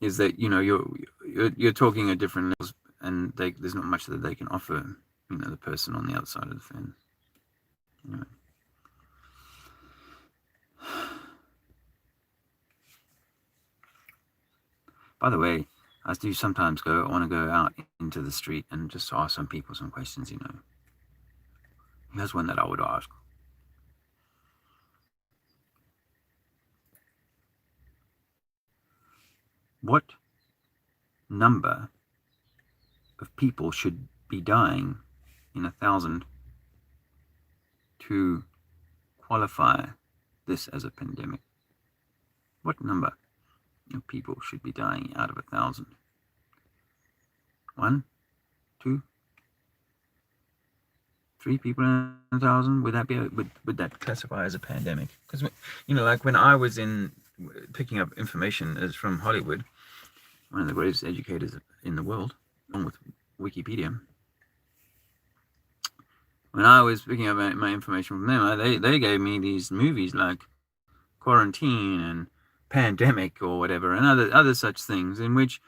Is that you're talking at different levels, and there's not much that they can offer the person on the outside of the fence. By the way, I do sometimes want to go out into the street and just ask some people some questions. Here's one that I would ask. What number of people should be dying in 1,000 to qualify this as a pandemic? What number of people should be dying out of 1,000? 1, 2, 3 people in 1,000? Would that classify as a pandemic? Because like when I was picking up information as from Hollywood, one of the greatest educators in the world, along with Wikipedia. When I was picking up my information from them, they gave me these movies like Quarantine and Pandemic or whatever, and other such things, in which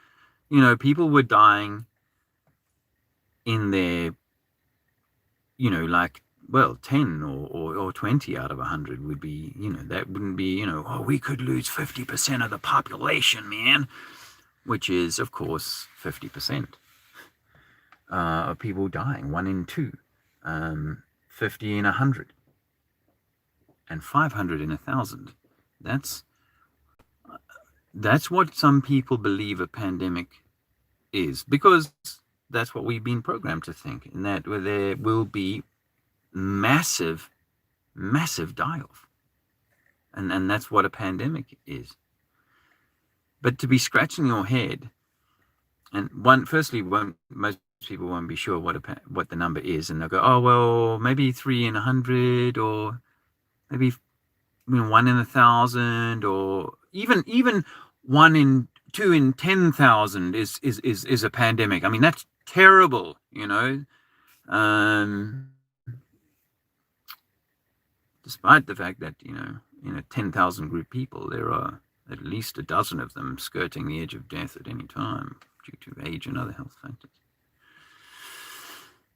people were dying in their 10 or 20 out of 100 would be, that wouldn't be, we could lose 50% of the population, man, which is, of course, 50% of people dying, 1 in 2, 50 in 100, and 500 in 1,000. That's what some people believe a pandemic is, because that's what we've been programmed to think, and that there will be massive die-off, and that's what a pandemic is. But to be scratching your head, and firstly, most people won't be sure what the number is, and they'll go, oh well, maybe 3 in 100, or maybe 1 in 1,000, or even 1 in 2 in 10,000 is a pandemic. I mean, that's terrible, despite the fact that in a 10,000 group people, there are at least a dozen of them skirting the edge of death at any time due to age and other health factors.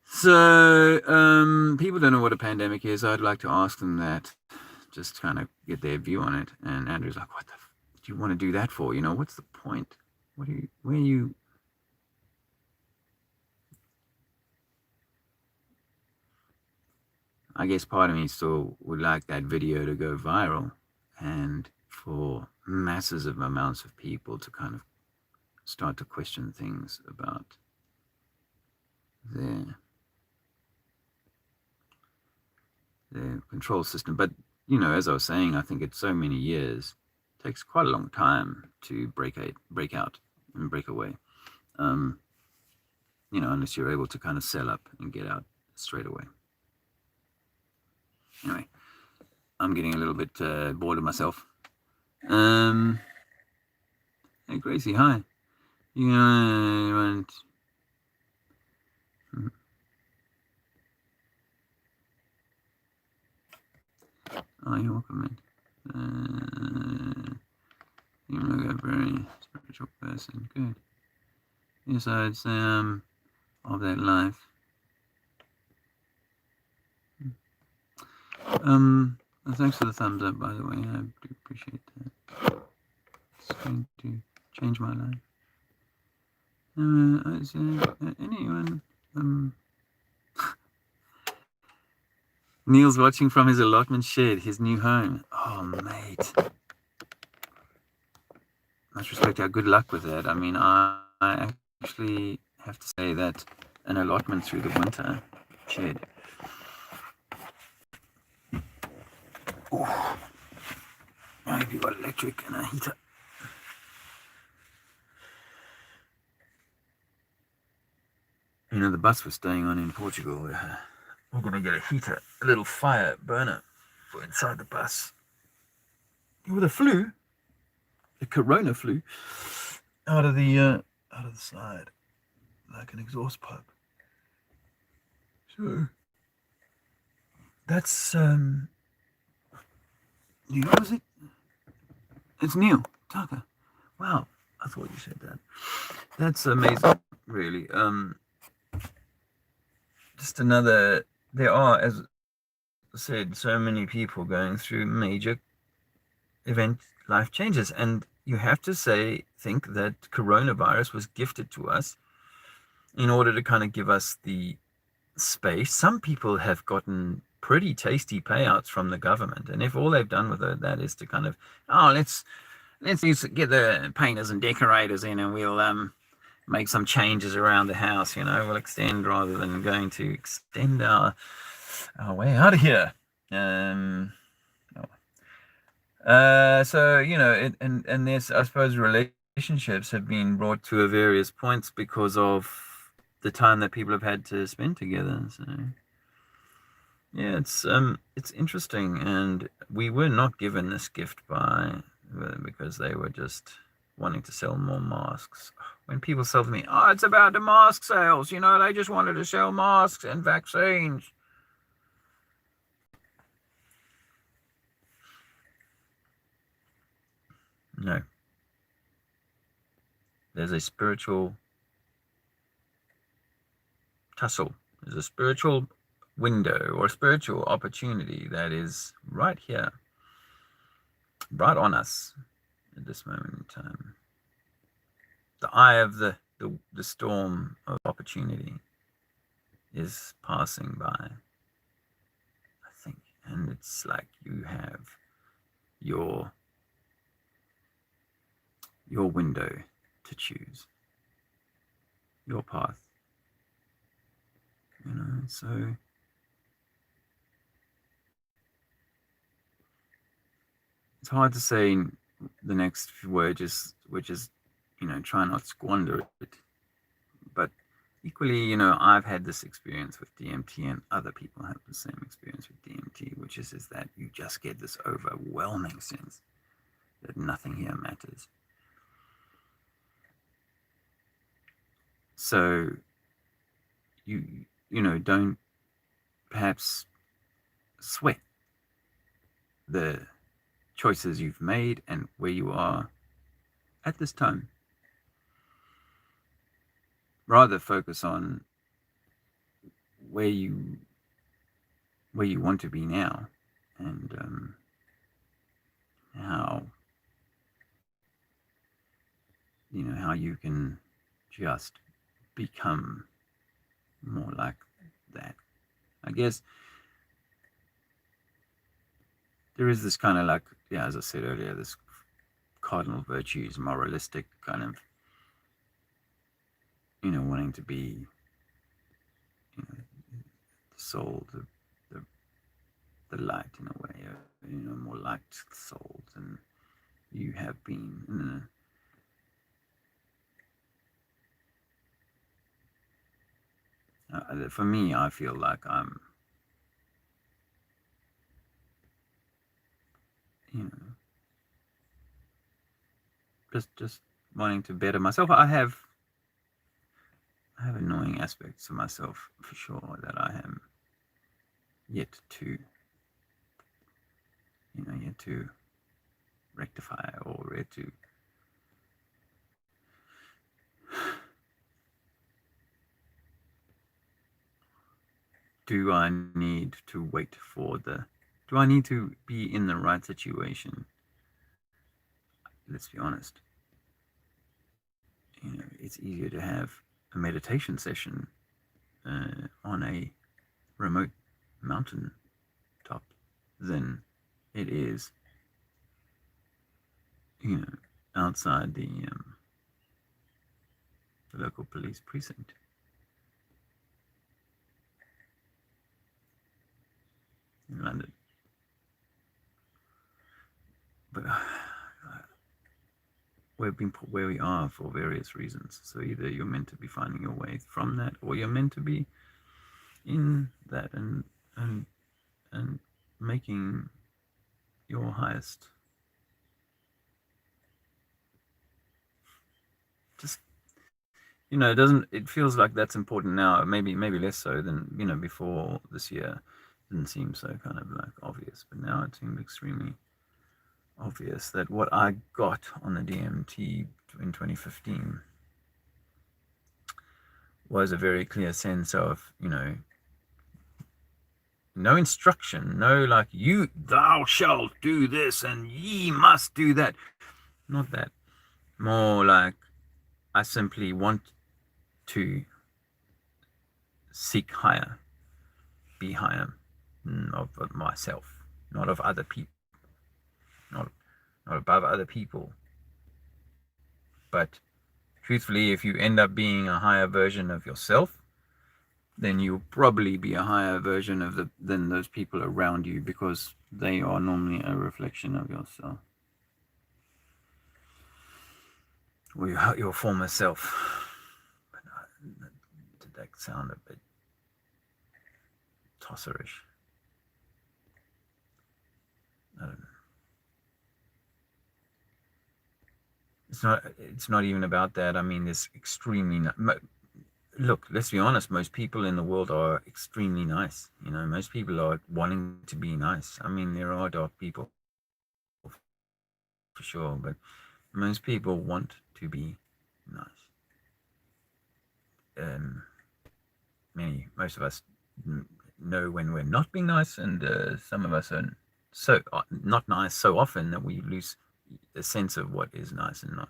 So people don't know what a pandemic is. I'd like to ask them that, just kind of get their view on it. And Andrew's like, what do you want to do that for? What's the point? Where are you? I guess part of me still would like that video to go viral, and for masses of amounts of people to kind of start to question things about their control system. But as I was saying, I think it's so many years, it takes quite a long time to break out and break away. Unless you're able to kind of sell up and get out straight away. Anyway, I'm getting a little bit bored of myself. Hey Gracie, hi. You want? Oh, you're welcome, man. You're a very spiritual person. Good. Yes, I'd say of that life. Thanks for the thumbs up, by the way. I do appreciate that. It's going to change my life. Is anyone Neil's watching from his allotment shed, his new home. Oh, mate. Much respect. Good luck with that. I mean, I actually have to say that an allotment through the winter shed. Ooh. I hope you got electric and a heater. You know, the bus we're staying on in Portugal, we're going to get a heater, a little fire burner for inside the bus. With a flue, the corona flew out of the side, like an exhaust pipe. So that's Neil, was it? It's Neil Tucker. Wow, I thought you said that. That's amazing, really. Just another. There are, as I said, so many people going through major event life changes, and you have to think that coronavirus was gifted to us in order to kind of give us the space. Some people have gotten pretty tasty payouts from the government, and if all they've done with that is to kind of, let's get the painters and decorators in, and we'll make some changes around the house, we'll extend rather than going to extend our way out of here. So and this, I suppose, relationships have been brought to various points because of the time that people have had to spend together. So yeah, it's interesting, and we were not given this gift because they were just wanting to sell more masks. When people sell to me, it's about the mask sales, they just wanted to sell masks and vaccines. No. There's a spiritual tussle. There's a spiritual window or a spiritual opportunity that is right here, right on us at this moment in time. The eye of the storm of opportunity is passing by, I think, and it's like you have your window to choose, your path, so it's hard to say the next word, which is try not to squander it. But equally, I've had this experience with DMT, and other people have the same experience with DMT, which is that you just get this overwhelming sense that nothing here matters. So you don't perhaps sweat the choices you've made and where you are at this time. Rather focus on where you want to be now, and how you can just become more like that. I guess there is this kind of like, as I said earlier, this cardinal virtues, moralistic kind of, wanting to be, the soul, the light in a way, more light soul than you have been. For me, I feel like I'm, just wanting to better myself. I have annoying aspects of myself for sure that I am yet to rectify, or yet to do I need to wait for do I need to be in the right situation? Let's be honest. It's easier to have a meditation session on a remote mountain than it is, outside the local police precinct. In London. But we've been put where we are for various reasons. So either you're meant to be finding your way from that, or you're meant to be in that and making your highest. Just it feels like that's important now. Maybe less so than before this year. Didn't seem so kind of like obvious, but now it seems extremely obvious that what I got on the DMT in 2015 was a very clear sense of, no instruction, no like, thou shalt do this and ye must do that. Not that. More like, I simply want to seek higher, be higher of myself, not of other people, not above other people. But truthfully, if you end up being a higher version of yourself, then you'll probably be a higher version than those people around you, because they are normally a reflection of yourself, or your former self. But did that sound a bit tosserish? I don't know. It's not even about that. I mean, there's extremely look, let's be honest, most people in the world are extremely nice. Most people are wanting to be nice. I mean, there are dark people for sure, but most people want to be nice. Most of us know when we're not being nice, and some of us are so not nice so often that we lose a sense of what is nice and not.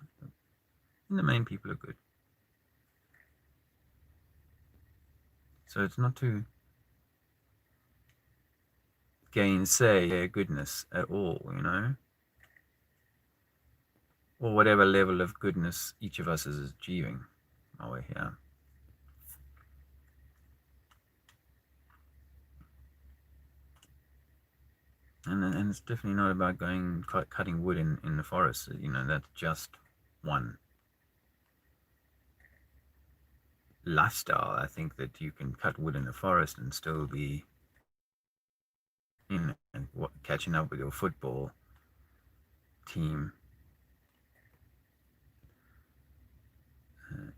And the main people are good. So it's not to gainsay their goodness at all, or whatever level of goodness each of us is achieving while we're here. And it's definitely not about going cutting wood in the forest. That's just one lifestyle. I think that you can cut wood in the forest and still be catching up with your football team.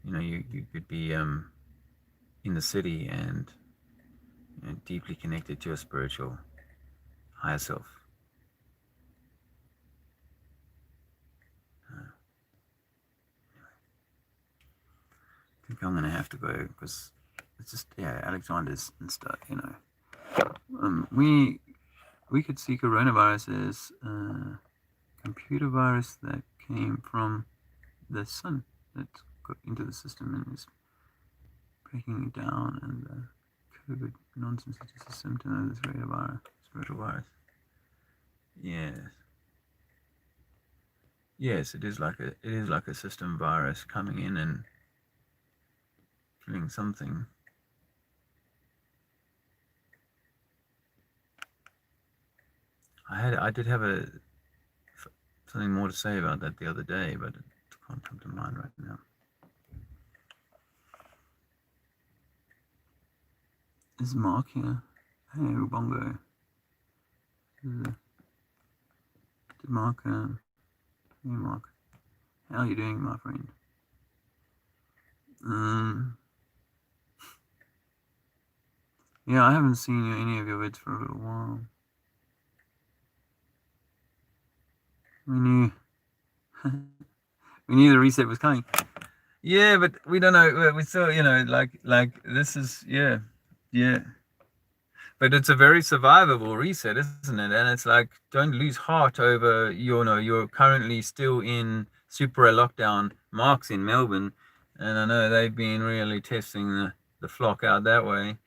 You could be in the city and deeply connected to a spiritual higher self. I think I'm gonna have to go, because it's just Alexander's and stuff. We could see coronavirus as a computer virus that came from the sun that got into the system and is breaking it down, and the COVID nonsense is just a symptom of this greater virus, spiritual virus. Yes, it is like a system virus coming in and killing something. I did have something more to say about that the other day, but it can't come to mind right now. Is Mark here? Hey, Ubongo. Did Mark? Hey, Mark. How are you doing, my friend? Yeah, I haven't seen any of your vids for a little while. We knew the reset was coming. Yeah, but we don't know. We still, like this is, yeah. But it's a very survivable reset, isn't it? And it's like, don't lose heart over, you're currently still in super lockdown. Mark's in Melbourne, and I know they've been really testing the flock out that way.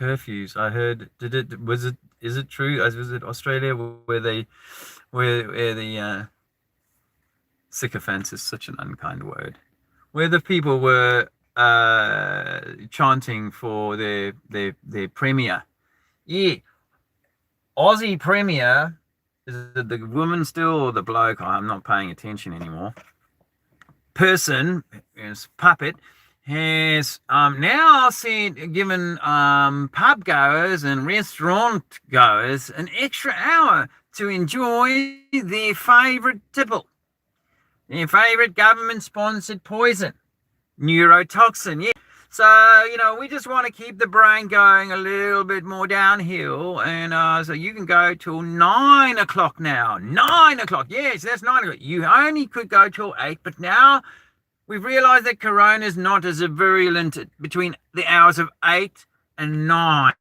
curfews. I heard, is it true? Was it Australia where the sycophants is such an unkind word, where the people were chanting for their premier. Yeah, Aussie premier. Is it the woman still or the bloke? I'm not paying attention anymore. Person is puppet has now said given pub goers and restaurant goers an extra hour to enjoy their favourite tipple, their favourite government-sponsored poison, neurotoxin. Yeah. So, we just want to keep the brain going a little bit more downhill. And so you can go till 9 o'clock now. 9 o'clock. Yes, that's 9 o'clock. You only could go till 8, but now we've realised that corona is not as virulent between the hours of 8 and 9.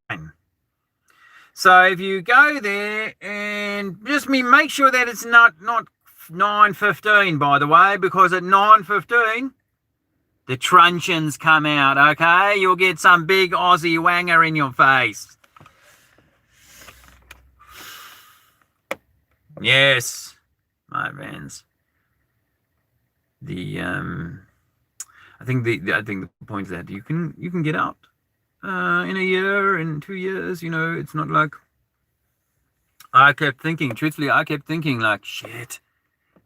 So if you go there, and just make sure that it's not 9:15, by the way, because at 9:15, the truncheons come out, okay? You'll get some big Aussie wanger in your face. Yes, my friends. I think the point is that you can get out in a year, in 2 years. It's not like I kept thinking. Truthfully, like, shit.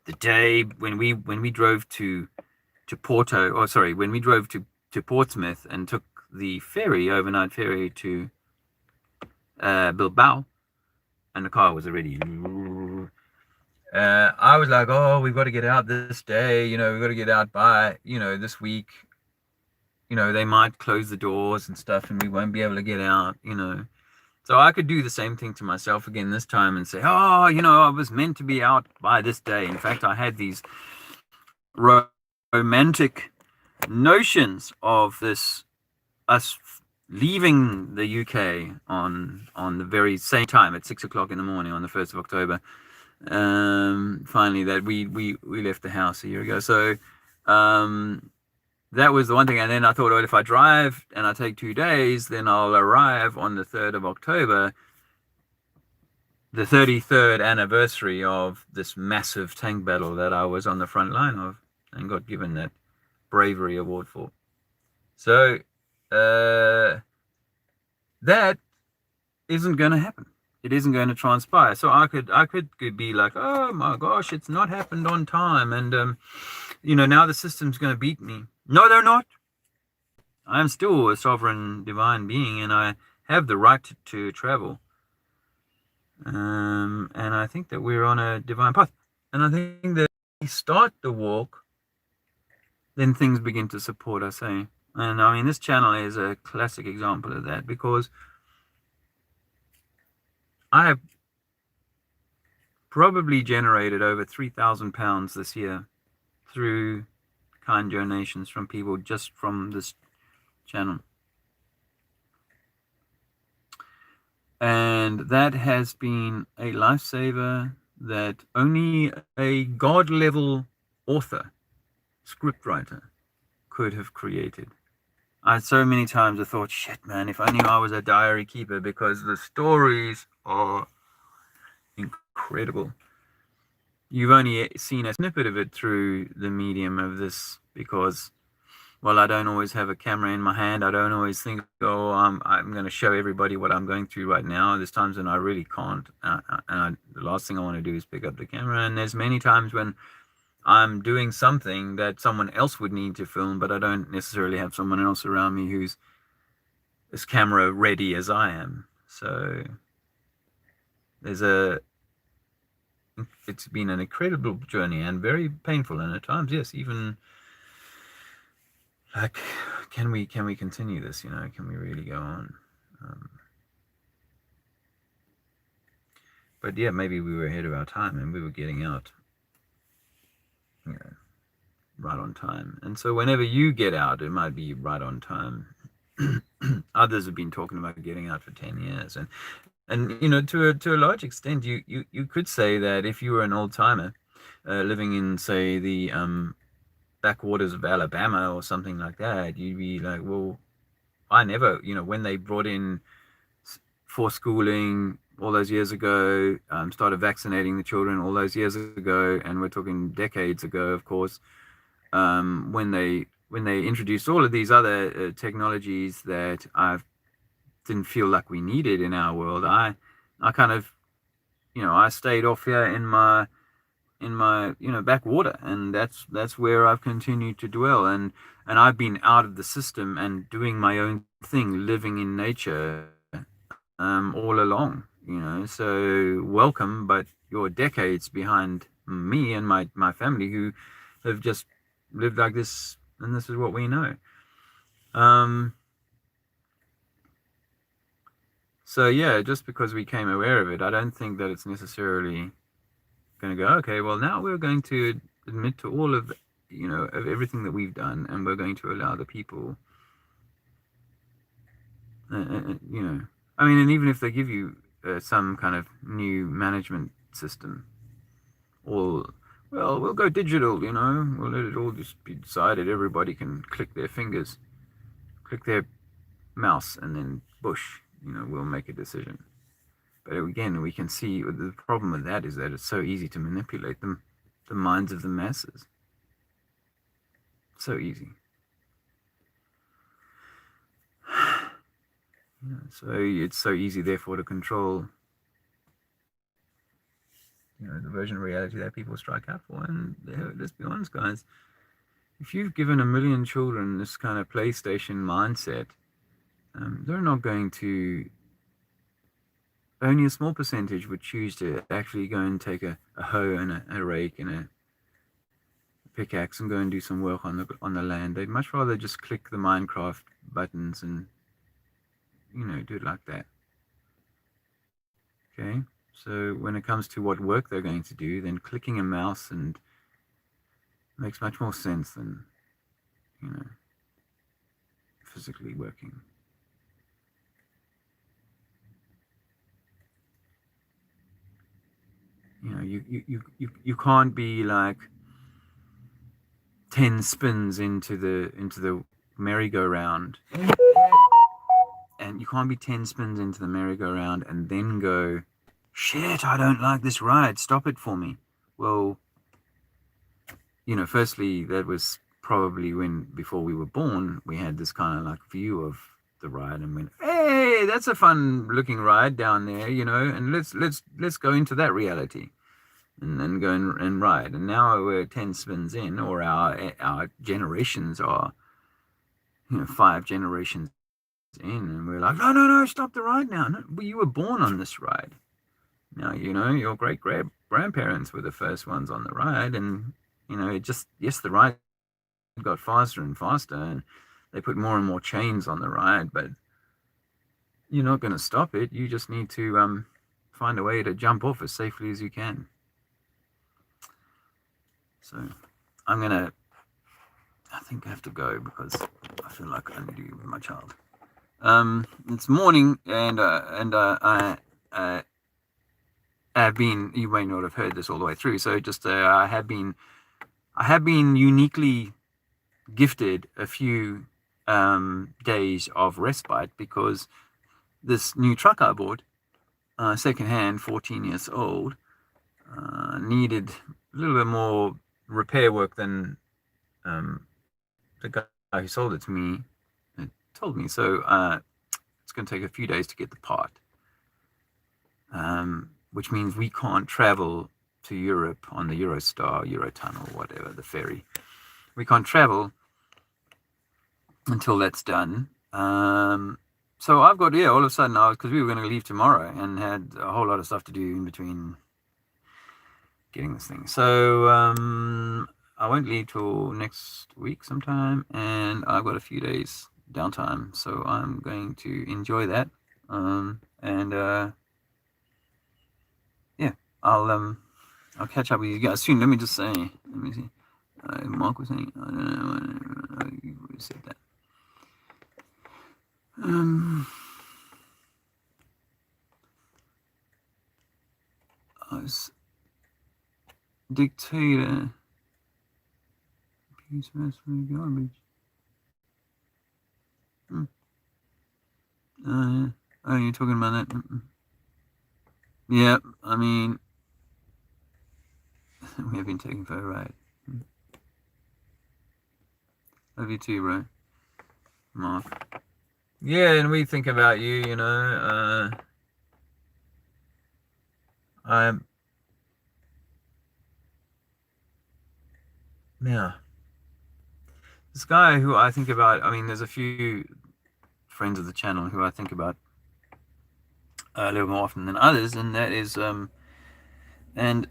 The day when we drove to Portsmouth and took the overnight ferry to Bilbao, and the car was already. I was like, oh, we've got to get out this day. We've got to get out by this week. They might close the doors and stuff, and we won't be able to get out. So I could do the same thing to myself again this time and say, oh, I was meant to be out by this day. In fact, I had these romantic notions of us leaving the UK on the very same time at 6 o'clock in the morning on the 1st of October. Finally, that we left the house a year ago. So that was the one thing. And then I thought, if I drive and I take 2 days, then I'll arrive on the 3rd of October, the 33rd anniversary of this massive tank battle that I was on the front line of and got given that bravery award for. So that isn't going to happen. It isn't going to transpire. So I could be like, oh my gosh, it's not happened on time, and now the system's going to beat me. No, they're not. I'm still a sovereign divine being, and I have the right to travel. And I think that we're on a divine path. And I think that we start the walk, then things begin to support us, eh? And I mean, this channel is a classic example of that, because I have probably generated over £3,000 this year through kind donations from people just from this channel. And that has been a lifesaver that only a God-level author, scriptwriter, could have created. So many times I thought, shit, man, if only I was a diary keeper, because the stories are incredible. You've only seen a snippet of it through the medium of this, because, well, I don't always have a camera in my hand. I don't always think, oh, I'm going to show everybody what I'm going through right now. There's times when I really can't. The last thing I want to do is pick up the camera. And there's many times when I'm doing something that someone else would need to film, but I don't necessarily have someone else around me who's as camera ready as I am. So it's been an incredible journey and very painful, and at times, yes, even like, can we continue this? Can we really go on? But yeah, maybe we were ahead of our time and we were getting out, right on time. And so whenever you get out, it might be right on time. Others have been talking about getting out for 10 years, and to a large extent, you could say that if you were an old timer living in, say, the backwaters of Alabama or something like that, you'd be like, well, I never, when they brought in forced schooling all those years ago, started vaccinating the children all those years ago, and we're talking decades ago, of course, when they introduced all of these other technologies that I didn't feel like we needed in our world, I kind of, I stayed off here in my backwater, and that's where I've continued to dwell, and I've been out of the system and doing my own thing, living in nature, all along. So welcome, but you're decades behind me and my family, who have just lived like this, and this is what we know. So yeah, just because we came aware of it, I don't think that it's necessarily going to go, okay, well, now we're going to admit to all of of everything that we've done, and we're going to allow the people, I mean, and even if they give you some kind of new management system, or, well, we'll go digital, we'll let it all just be decided, everybody can click their fingers, click their mouse, and then bush, we'll make a decision. But again, we can see the problem with that is that it's so easy to manipulate the minds of the masses. So easy. So it's so easy, therefore, to control, the version of reality that people strike out for. And let's be honest, guys, if you've given 1 million children this kind of PlayStation mindset, they're not going to. Only a small percentage would choose to actually go and take a hoe and a rake and a pickaxe and go and do some work on the land. They'd much rather just click the Minecraft buttons and do it like that. Okay, so when it comes to what work they're going to do, then clicking a mouse and makes much more sense than physically working. You can't be like 10 spins into the merry-go-round, and you can't be 10 spins into the merry-go-round and then go, shit, I don't like this ride, stop it for me. Well, firstly, that was probably before we were born, we had this kind of like view of the ride and went, hey, that's a fun looking ride down there, and let's go into that reality and then go and ride. And now we're 10 spins in, or our generations are 5 generations in, and we're like, no, stop the ride now. No, you were born on this ride. Now your great grandparents were the first ones on the ride, and the ride got faster and faster, and they put more and more chains on the ride, but you're not going to stop it. You just need to find a way to jump off as safely as you can. So I think I have to go because I feel like I need to be with my child. It's morning, and I have been, you may not have heard this all the way through, so just I have been uniquely gifted a few days of respite, because this new truck I bought, secondhand, 14 years old, needed a little bit more repair work than the guy who sold it to me told me. So it's going to take a few days to get the part, which means we can't travel to Europe on the Eurostar, Eurotunnel, whatever, the ferry. We can't travel until that's done. So I've got, all of a sudden, because we were going to leave tomorrow and had a whole lot of stuff to do in between getting this thing. So I won't leave till next week sometime, and I've got a few days downtime, so I'm going to enjoy that. I'll catch up with you guys soon. Let me see. Mark was saying, I don't know, you said that. I was dictator. Peace, rest, garbage. Yeah. Oh, you're talking about that? Yeah, I mean, we have been taken for a ride. Love you too, bro. Mark. Yeah, and we think about you, you know. I'm. Yeah. This guy who I think about, I mean, there's a few friends of the channel who I think about a little more often than others, and that is, and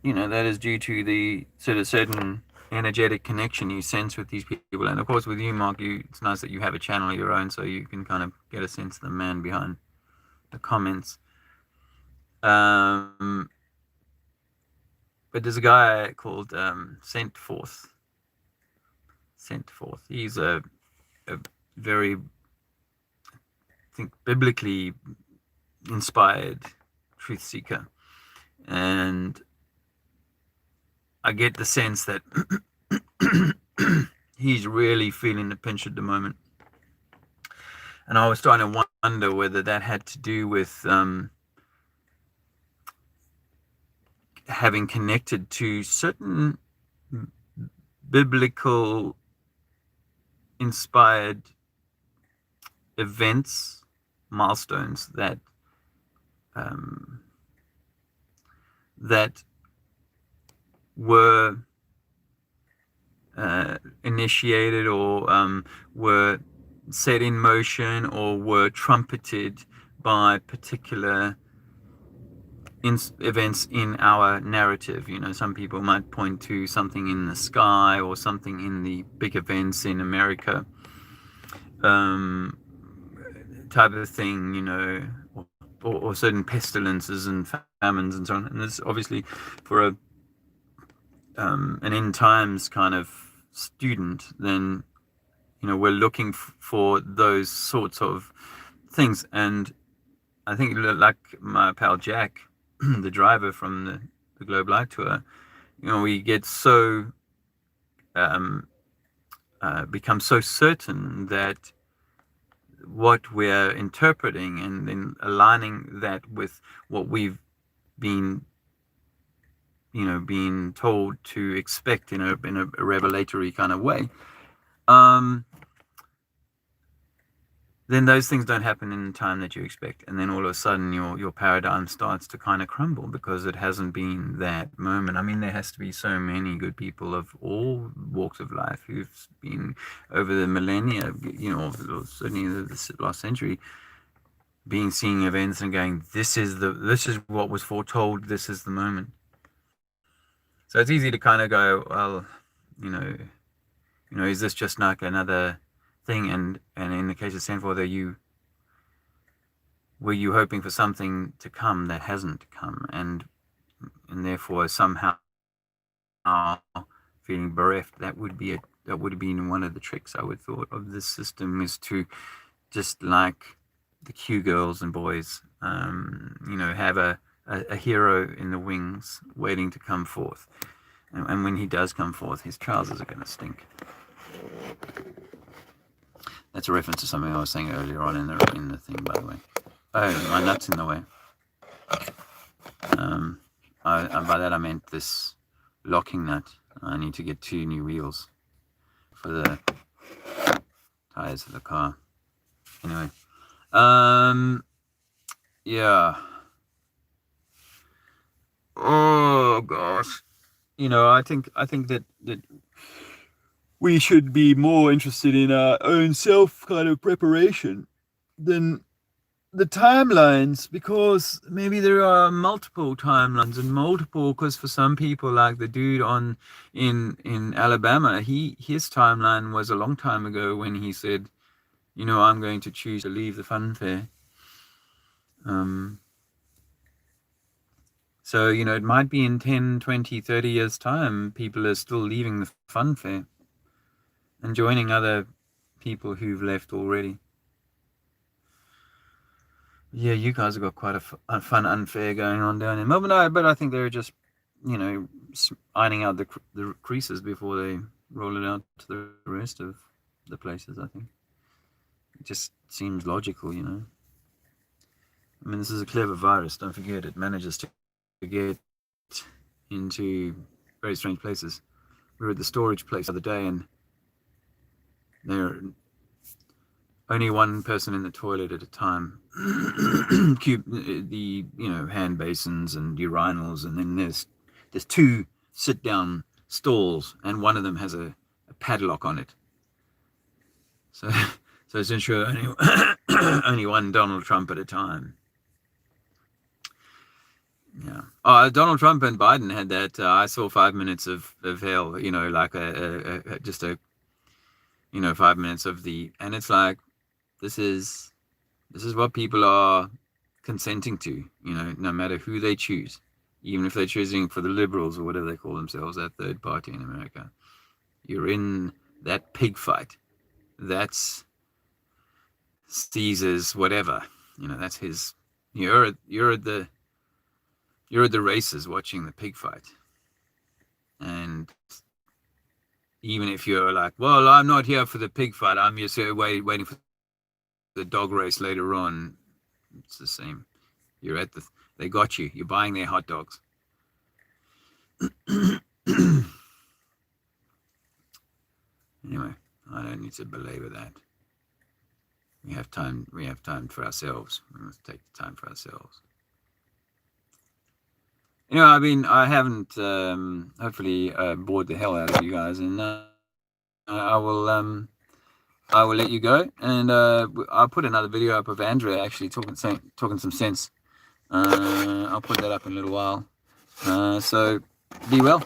you know, that is due to the sort of certain energetic connection you sense with these people. And of course, with you, Mark, it's nice that you have a channel of your own, so you can kind of get a sense of the man behind the comments. But there's a guy called Sent Forth. He's a very, I think, biblically inspired truth seeker, and I get the sense that he's really feeling the pinch at the moment. And I was starting to wonder whether that had to do with having connected to certain biblical inspired events, milestones that that were initiated or were set in motion or were trumpeted by particular events in our narrative. You know, some people might point to something in the sky or something in the big events in America, type of thing, you know, or certain pestilences and famines and so on. And there's obviously for an end times kind of student, then, you know, we're looking for those sorts of things. And I think, like my pal Jack, the driver from the Globe Light Tour, you know, we get so become so certain that what we're interpreting and then aligning that with what we've been, you know, being told to expect in a revelatory kind of way, then those things don't happen in the time that you expect, and then all of a sudden your paradigm starts to kind of crumble because it hasn't been that moment. I mean, there has to be so many good people of all walks of life who've been over the millennia, you know, or certainly the last century, seeing events and going, this is what was foretold, this is the moment. So it's easy to kind of go, well, you know, is this just like another thing? And in the case of Sandford, were you hoping for something to come that hasn't come, and therefore somehow feeling bereft? That would have been one of the tricks I would thought of this system, is to just like the Q girls and boys, you know, have a hero in the wings waiting to come forth. And when he does come forth, his trousers are going to stink. That's a reference to something I was saying earlier on in the thing, by the way. Oh, my nut's in the way. By that I meant this locking nut. I need to get 2 new wheels for the tires of the car. Anyway, yeah. Oh gosh, you know, I think that we should be more interested in our own self kind of preparation than the timelines, because maybe there are multiple timelines and multiple, because for some people, like the dude in Alabama, his timeline was a long time ago when he said, you know, I'm going to choose to leave the fun fair. So, you know, it might be in 10, 20, 30 years time, people are still leaving the fun fair and joining other people who've left already. Yeah, you guys have got quite a fun unfair going on down in Melbourne. But I think they're just, you know, ironing out the creases before they roll it out to the rest of the places, I think. It just seems logical, you know. I mean, this is a clever virus. Don't forget, it manages to get into very strange places. We were at the storage place the other day, and there only one person in the toilet at a time. The hand basins and urinals, and then there's two sit down stalls, and one of them has a padlock on it. So it's ensure only one Donald Trump at a time. Yeah. Donald Trump and Biden had that. I saw 5 minutes of hell. Like just a 5 minutes of and it's like, this is what people are consenting to. No matter who they choose, even if they're choosing for the liberals or whatever they call themselves, that third party in America. You're in that pig fight. That's Caesar's whatever. That's his. You're at the races watching the pig fight. And even if you're like, well, I'm not here for the pig fight, I'm just here waiting for the dog race later on, it's the same. They got you. You're buying their hot dogs. Anyway, I don't need to belabor that. We have time for ourselves. We must take the time for ourselves. I haven't hopefully bored the hell out of you guys, and I will let you go, and I'll put another video up of Andrea actually talking some sense. I'll put that up in a little while. So be well.